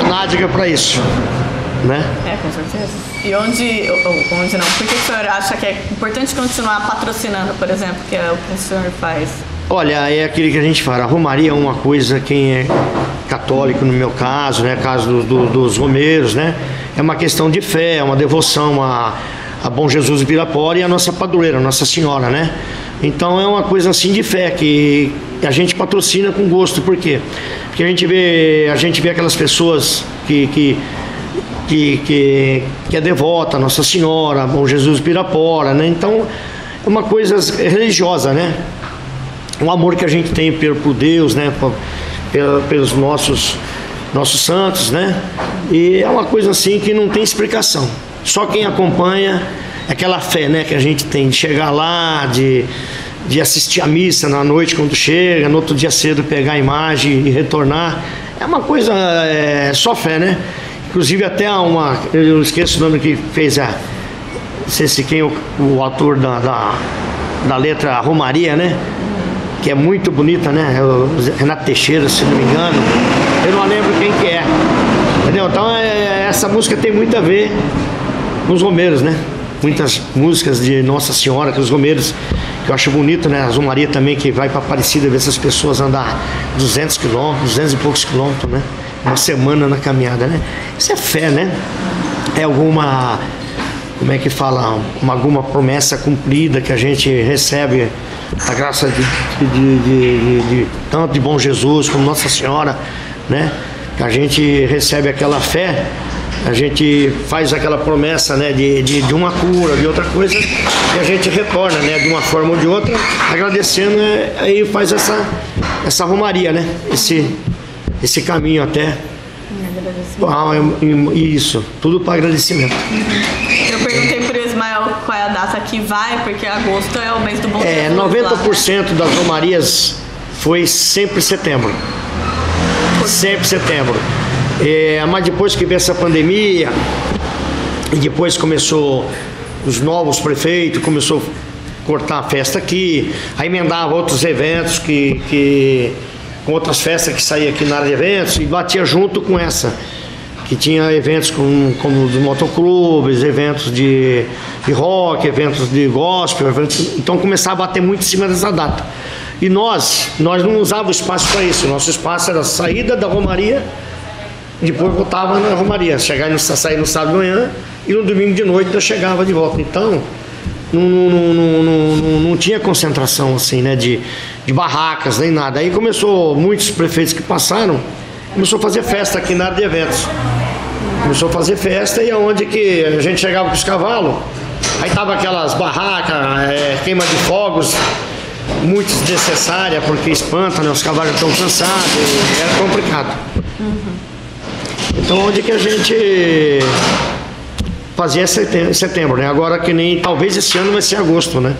nádega para isso, né? Com certeza. E onde não? Por que o senhor acha que é importante continuar patrocinando, por exemplo, que é o que o senhor faz? Olha, é aquilo que a gente fala, a romaria é uma coisa, quem é católico no meu caso, né, caso dos romeiros, né, é uma questão de fé, é uma devoção a Bom Jesus de Pirapora e a nossa padroeira, Nossa Senhora, né? Então é uma coisa assim de fé que a gente patrocina com gosto. Por quê? Porque a gente vê aquelas pessoas que é devota a Nossa Senhora, Bom Jesus de Pirapora, né? Então é uma coisa religiosa, né? o amor que a gente tem por Deus, né? Pelos nossos santos, né? E é uma coisa assim que não tem explicação. Só quem acompanha é aquela fé, né, que a gente tem de chegar lá, de assistir a missa na noite quando chega, no outro dia cedo pegar a imagem e retornar. É uma coisa, só fé, né? Inclusive até eu esqueço o nome que fez não sei se quem o autor da letra Romaria, né? Que é muito bonita, né? O Renato Teixeira, se não me engano. Eu não lembro quem que é. Entendeu? Então essa música tem muito a ver com os romeiros, né? Muitas músicas de Nossa Senhora, que os romeiros, que eu acho bonito, né? A Romaria também, que vai para Aparecida ver essas pessoas andar 200 quilômetros, 200 e poucos quilômetros, né? Uma semana na caminhada, né? Isso é fé, né? É alguma, como é que fala? Alguma promessa cumprida que a gente recebe a graça de tanto de bom Jesus como Nossa Senhora, né? Que a gente recebe aquela fé, a gente faz aquela promessa, né, de uma cura, de outra coisa, e a gente retorna, né, de uma forma ou de outra, agradecendo, aí faz essa romaria, né? Esse caminho até. Isso, tudo para agradecimento. Eu perguntei pro Ismael qual é a data que vai, porque agosto é o mês do Bom Jesus. 90% das romarias foi sempre setembro. Sempre setembro. Mas depois que veio essa pandemia, e depois começou os novos prefeitos, começou a cortar a festa aqui, aí emendava outros eventos com outras festas que saía aqui na área de eventos e batia junto com essa, que tinha eventos como os motoclubes, eventos de rock, eventos de gospel, então começava a bater muito em cima dessa data. E nós não usávamos espaço para isso, nosso espaço era a saída da romaria, depois voltava na romaria, sair no sábado de manhã e no domingo de noite eu chegava de volta. Então não tinha concentração assim, né, de barracas nem nada. Aí começou, muitos prefeitos que passaram, começou a fazer festa aqui na área de eventos. Começou a fazer festa e aonde que a gente chegava com os cavalos, aí tava aquelas barracas, queima de fogos, muito desnecessária, porque espanta, né, os cavalos estão cansados, era complicado. Então onde que a gente fazia setembro, né? Agora que nem, talvez esse ano vai ser agosto, né?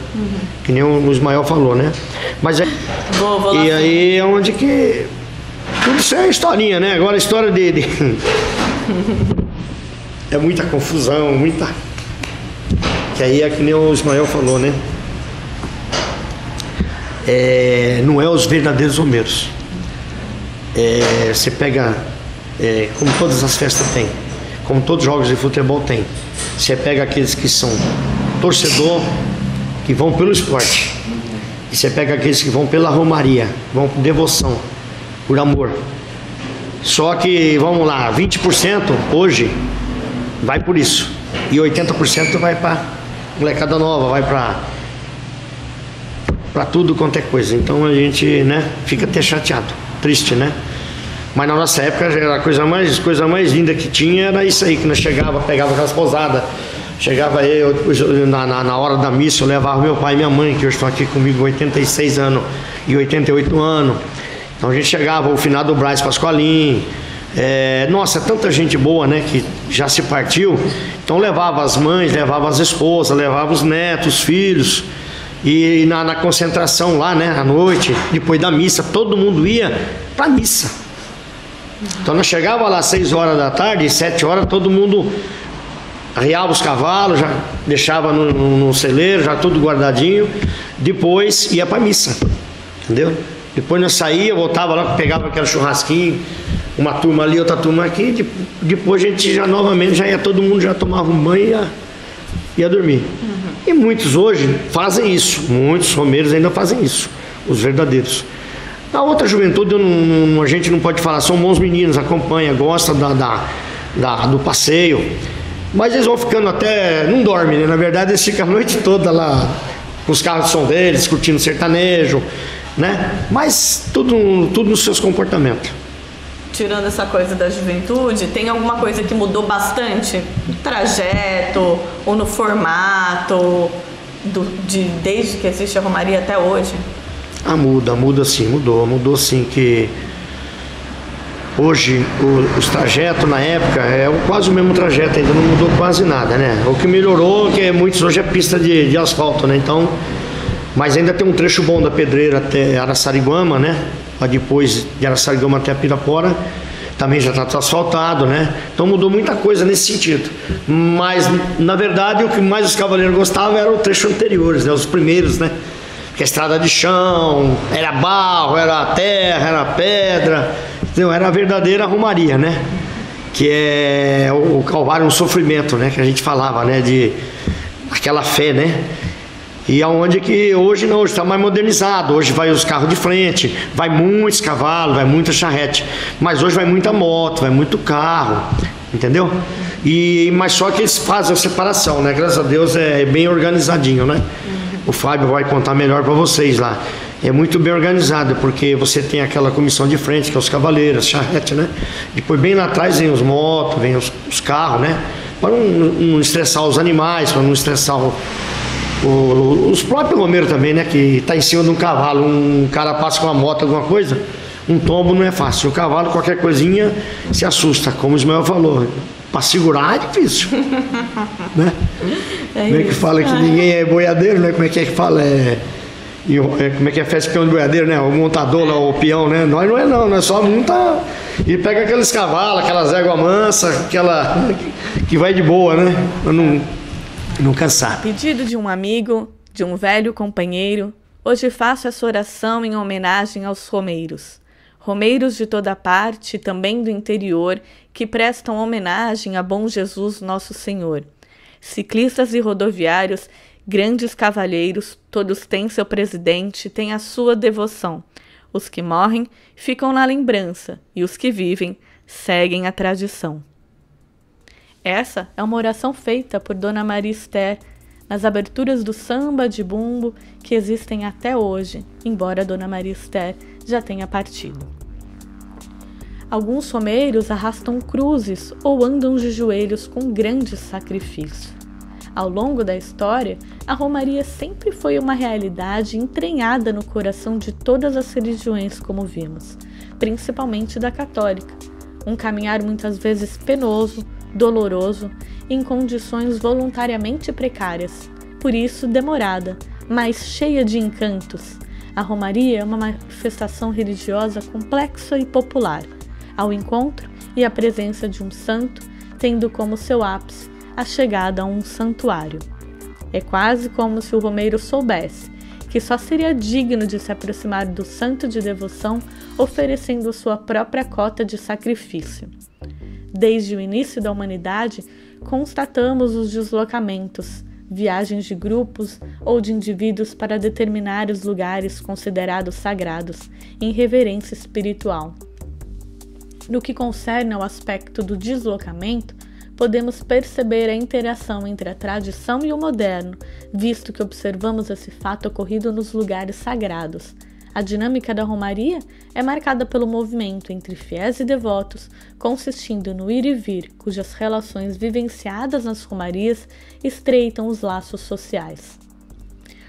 Que nem o Ismael falou, né? Mas vou e aí é onde que tudo isso é historinha, né? Agora a história dele é muita confusão, que aí é que nem o Ismael falou, né? Não é os verdadeiros romeiros. Você pega, como todas as festas tem, como todos os jogos de futebol tem, você pega aqueles que são torcedor, que vão pelo esporte, e você pega aqueles que vão pela romaria, vão por devoção, por amor. Só que, vamos lá, 20% hoje vai por isso, e 80% vai para molecada nova, vai para tudo quanto é coisa. Então a gente, né, fica até chateado, triste, né? Mas na nossa época a coisa mais linda que tinha era isso aí, que nós pegava aquelas pousadas, chegava eu na hora da missa, eu levava meu pai e minha mãe, que hoje estão aqui comigo 86 anos e 88 anos. Então a gente chegava, o finado Braz Pascoalim, nossa, tanta gente boa, né, que já se partiu. Então levava as mães, levava as esposas, levava os netos, os filhos. E na concentração lá, né, à noite, depois da missa, todo mundo ia pra missa. Então nós chegava lá às 6 horas da tarde, 7 horas, todo mundo arriava os cavalos, já deixava no celeiro, já tudo guardadinho. Depois ia pra missa, entendeu? Depois nós saía, voltava lá, pegava aquele churrasquinho, uma turma ali, outra turma aqui. Depois a gente já novamente, todo mundo já tomava um banho e ia dormir. E muitos hoje fazem isso, muitos romeiros ainda fazem isso, os verdadeiros. A outra juventude a gente não pode falar, são bons meninos, acompanha, gosta do passeio, mas eles vão ficando até, não dormem, né? Na verdade eles ficam a noite toda lá com os carros de som deles, curtindo sertanejo, né? Mas tudo nos seus comportamentos. Tirando essa coisa da juventude, tem alguma coisa que mudou bastante no trajeto ou no formato desde que existe a romaria até hoje? Muda sim, mudou sim, que hoje os trajetos na época é quase o mesmo trajeto, ainda não mudou quase nada, né? O que melhorou é que muitos hoje é pista de asfalto, né? Então, mas ainda tem um trecho bom da Pedreira até Araçariguama, né? Depois de Araçariguama até Pirapora, também já está asfaltado, né? Então mudou muita coisa nesse sentido. Mas, na verdade, o que mais os cavaleiros gostavam era o trecho anteriores, né? Os primeiros, né? Porque a estrada de chão, era barro, era terra, era pedra. Então, era a verdadeira romaria, né? Que é o Calvário, um sofrimento, né? Que a gente falava, né? De aquela fé, né? E aonde que hoje não, hoje está mais modernizado. Hoje vai os carros de frente, vai muitos cavalos, vai muita charrete. Mas hoje vai muita moto, vai muito carro, entendeu? Mas só que eles fazem a separação, né? Graças a Deus é bem organizadinho, né? O Fábio vai contar melhor para vocês lá. É muito bem organizado, porque você tem aquela comissão de frente, que é os cavaleiros, charrete, né? Depois bem lá atrás vem os motos, vem os carros, né? Para não estressar os animais, para não estressar os próprios romeiros também, né? Que está em cima de um cavalo, um cara passa com uma moto, alguma coisa, um tombo não é fácil. O cavalo, qualquer coisinha, se assusta, como o Ismael falou. Para segurar é difícil, né? Como é que fala que ninguém é boiadeiro, né? Como é que fala? Como é que é festa peão de boiadeiro, né? O montador lá, o peão, né? Nós não é não, nós só monta e pega aqueles cavalos, aquelas éguas mansas, aquela que vai de boa, né? Pra não cansar. Pedido de um amigo, de um velho companheiro, hoje faço essa oração em homenagem aos romeiros. Romeiros de toda parte, também do interior, que prestam homenagem a bom Jesus nosso Senhor. Ciclistas e rodoviários, grandes cavalheiros, todos têm seu presidente, têm a sua devoção. Os que morrem ficam na lembrança e os que vivem seguem a tradição. Essa é uma oração feita por Dona Maria Esther nas aberturas do samba de bumbo que existem até hoje, embora Dona Maria Esther já tenha partido. Alguns romeiros arrastam cruzes ou andam de joelhos com grande sacrifício. Ao longo da história, a romaria sempre foi uma realidade entranhada no coração de todas as religiões, como vimos, principalmente da católica. Um caminhar muitas vezes penoso, doloroso, em condições voluntariamente precárias, por isso demorada, mas cheia de encantos. A romaria é uma manifestação religiosa complexa e popular, ao encontro e a presença de um santo, tendo como seu ápice a chegada a um santuário. É quase como se o romeiro soubesse que só seria digno de se aproximar do santo de devoção oferecendo sua própria cota de sacrifício. Desde o início da humanidade, constatamos os deslocamentos, viagens de grupos ou de indivíduos para determinados lugares considerados sagrados, em reverência espiritual. No que concerne ao aspecto do deslocamento, podemos perceber a interação entre a tradição e o moderno, visto que observamos esse fato ocorrido nos lugares sagrados. A dinâmica da romaria é marcada pelo movimento entre fiéis e devotos, consistindo no ir e vir, cujas relações vivenciadas nas romarias estreitam os laços sociais.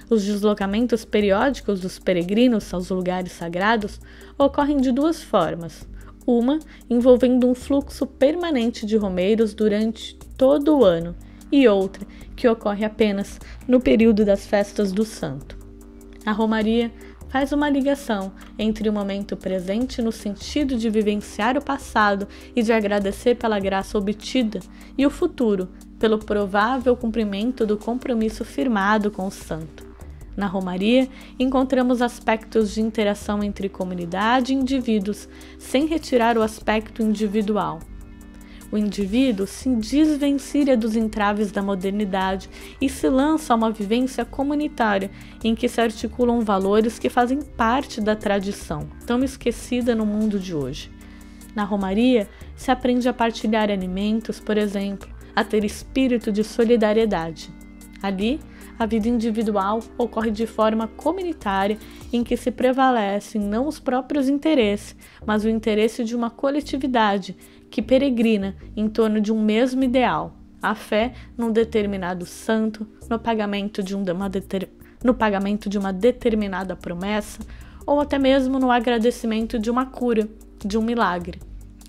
Os deslocamentos periódicos dos peregrinos aos lugares sagrados ocorrem de duas formas. Uma envolvendo um fluxo permanente de romeiros durante todo o ano e outra que ocorre apenas no período das festas do santo. A romaria faz uma ligação entre o momento presente no sentido de vivenciar o passado e de agradecer pela graça obtida e o futuro pelo provável cumprimento do compromisso firmado com o santo. Na romaria, encontramos aspectos de interação entre comunidade e indivíduos, sem retirar o aspecto individual. O indivíduo se desvencilha dos entraves da modernidade e se lança a uma vivência comunitária, em que se articulam valores que fazem parte da tradição, tão esquecida no mundo de hoje. Na romaria, se aprende a partilhar alimentos, por exemplo, a ter espírito de solidariedade. Ali, a vida individual ocorre de forma comunitária, em que se prevalecem não os próprios interesses, mas o interesse de uma coletividade que peregrina em torno de um mesmo ideal, a fé num determinado santo, no pagamento de uma no pagamento de uma determinada promessa ou até mesmo no agradecimento de uma cura, de um milagre.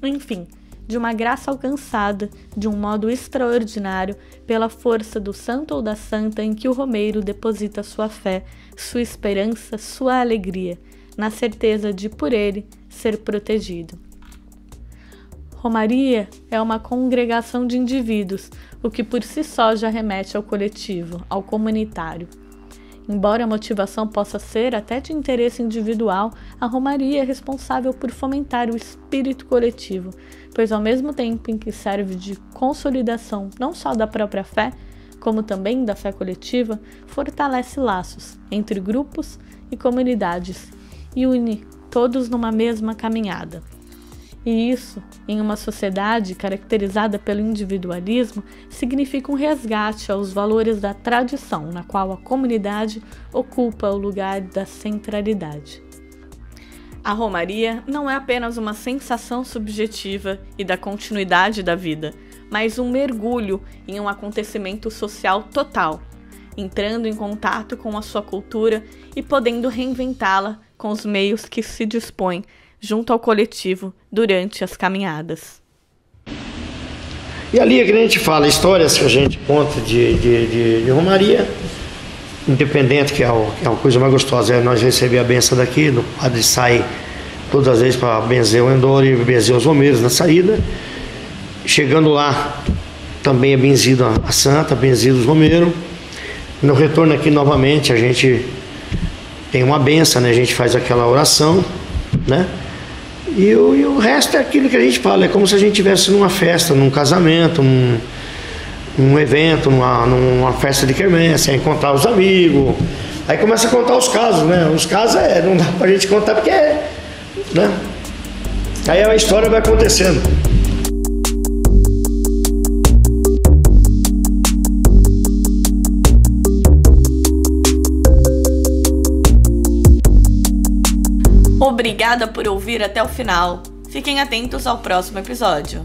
Enfim, de uma graça alcançada de um modo extraordinário pela força do santo ou da santa em que o romeiro deposita sua fé, sua esperança, sua alegria, na certeza de, por ele, ser protegido. Romaria é uma congregação de indivíduos, o que por si só já remete ao coletivo, ao comunitário. Embora a motivação possa ser até de interesse individual, a romaria é responsável por fomentar o espírito coletivo, pois ao mesmo tempo em que serve de consolidação não só da própria fé, como também da fé coletiva, fortalece laços entre grupos e comunidades e une todos numa mesma caminhada. E isso, em uma sociedade caracterizada pelo individualismo, significa um resgate aos valores da tradição, na qual a comunidade ocupa o lugar da centralidade. A romaria não é apenas uma sensação subjetiva e da continuidade da vida, mas um mergulho em um acontecimento social total, entrando em contato com a sua cultura e podendo reinventá-la com os meios que se dispõe junto ao coletivo durante as caminhadas. E ali é que a gente fala, histórias que a gente conta de romaria, independente, que é a coisa mais gostosa, é nós receber a benção daqui, o padre sai todas as vezes para benzer o Endoro e benzer os romeiros na saída. Chegando lá, também é benzido a santa, benzido os romeiros. No retorno aqui novamente, a gente tem uma benção, né? A gente faz aquela oração, né? E o resto é aquilo que a gente fala, é como se a gente estivesse numa festa, num casamento, num evento, numa festa de quermesse, é encontrar os amigos. Aí começa a contar os casos, né? Os casos não dá pra gente contar porque né? Aí a história vai acontecendo. Obrigada por ouvir até o final. Fiquem atentos ao próximo episódio.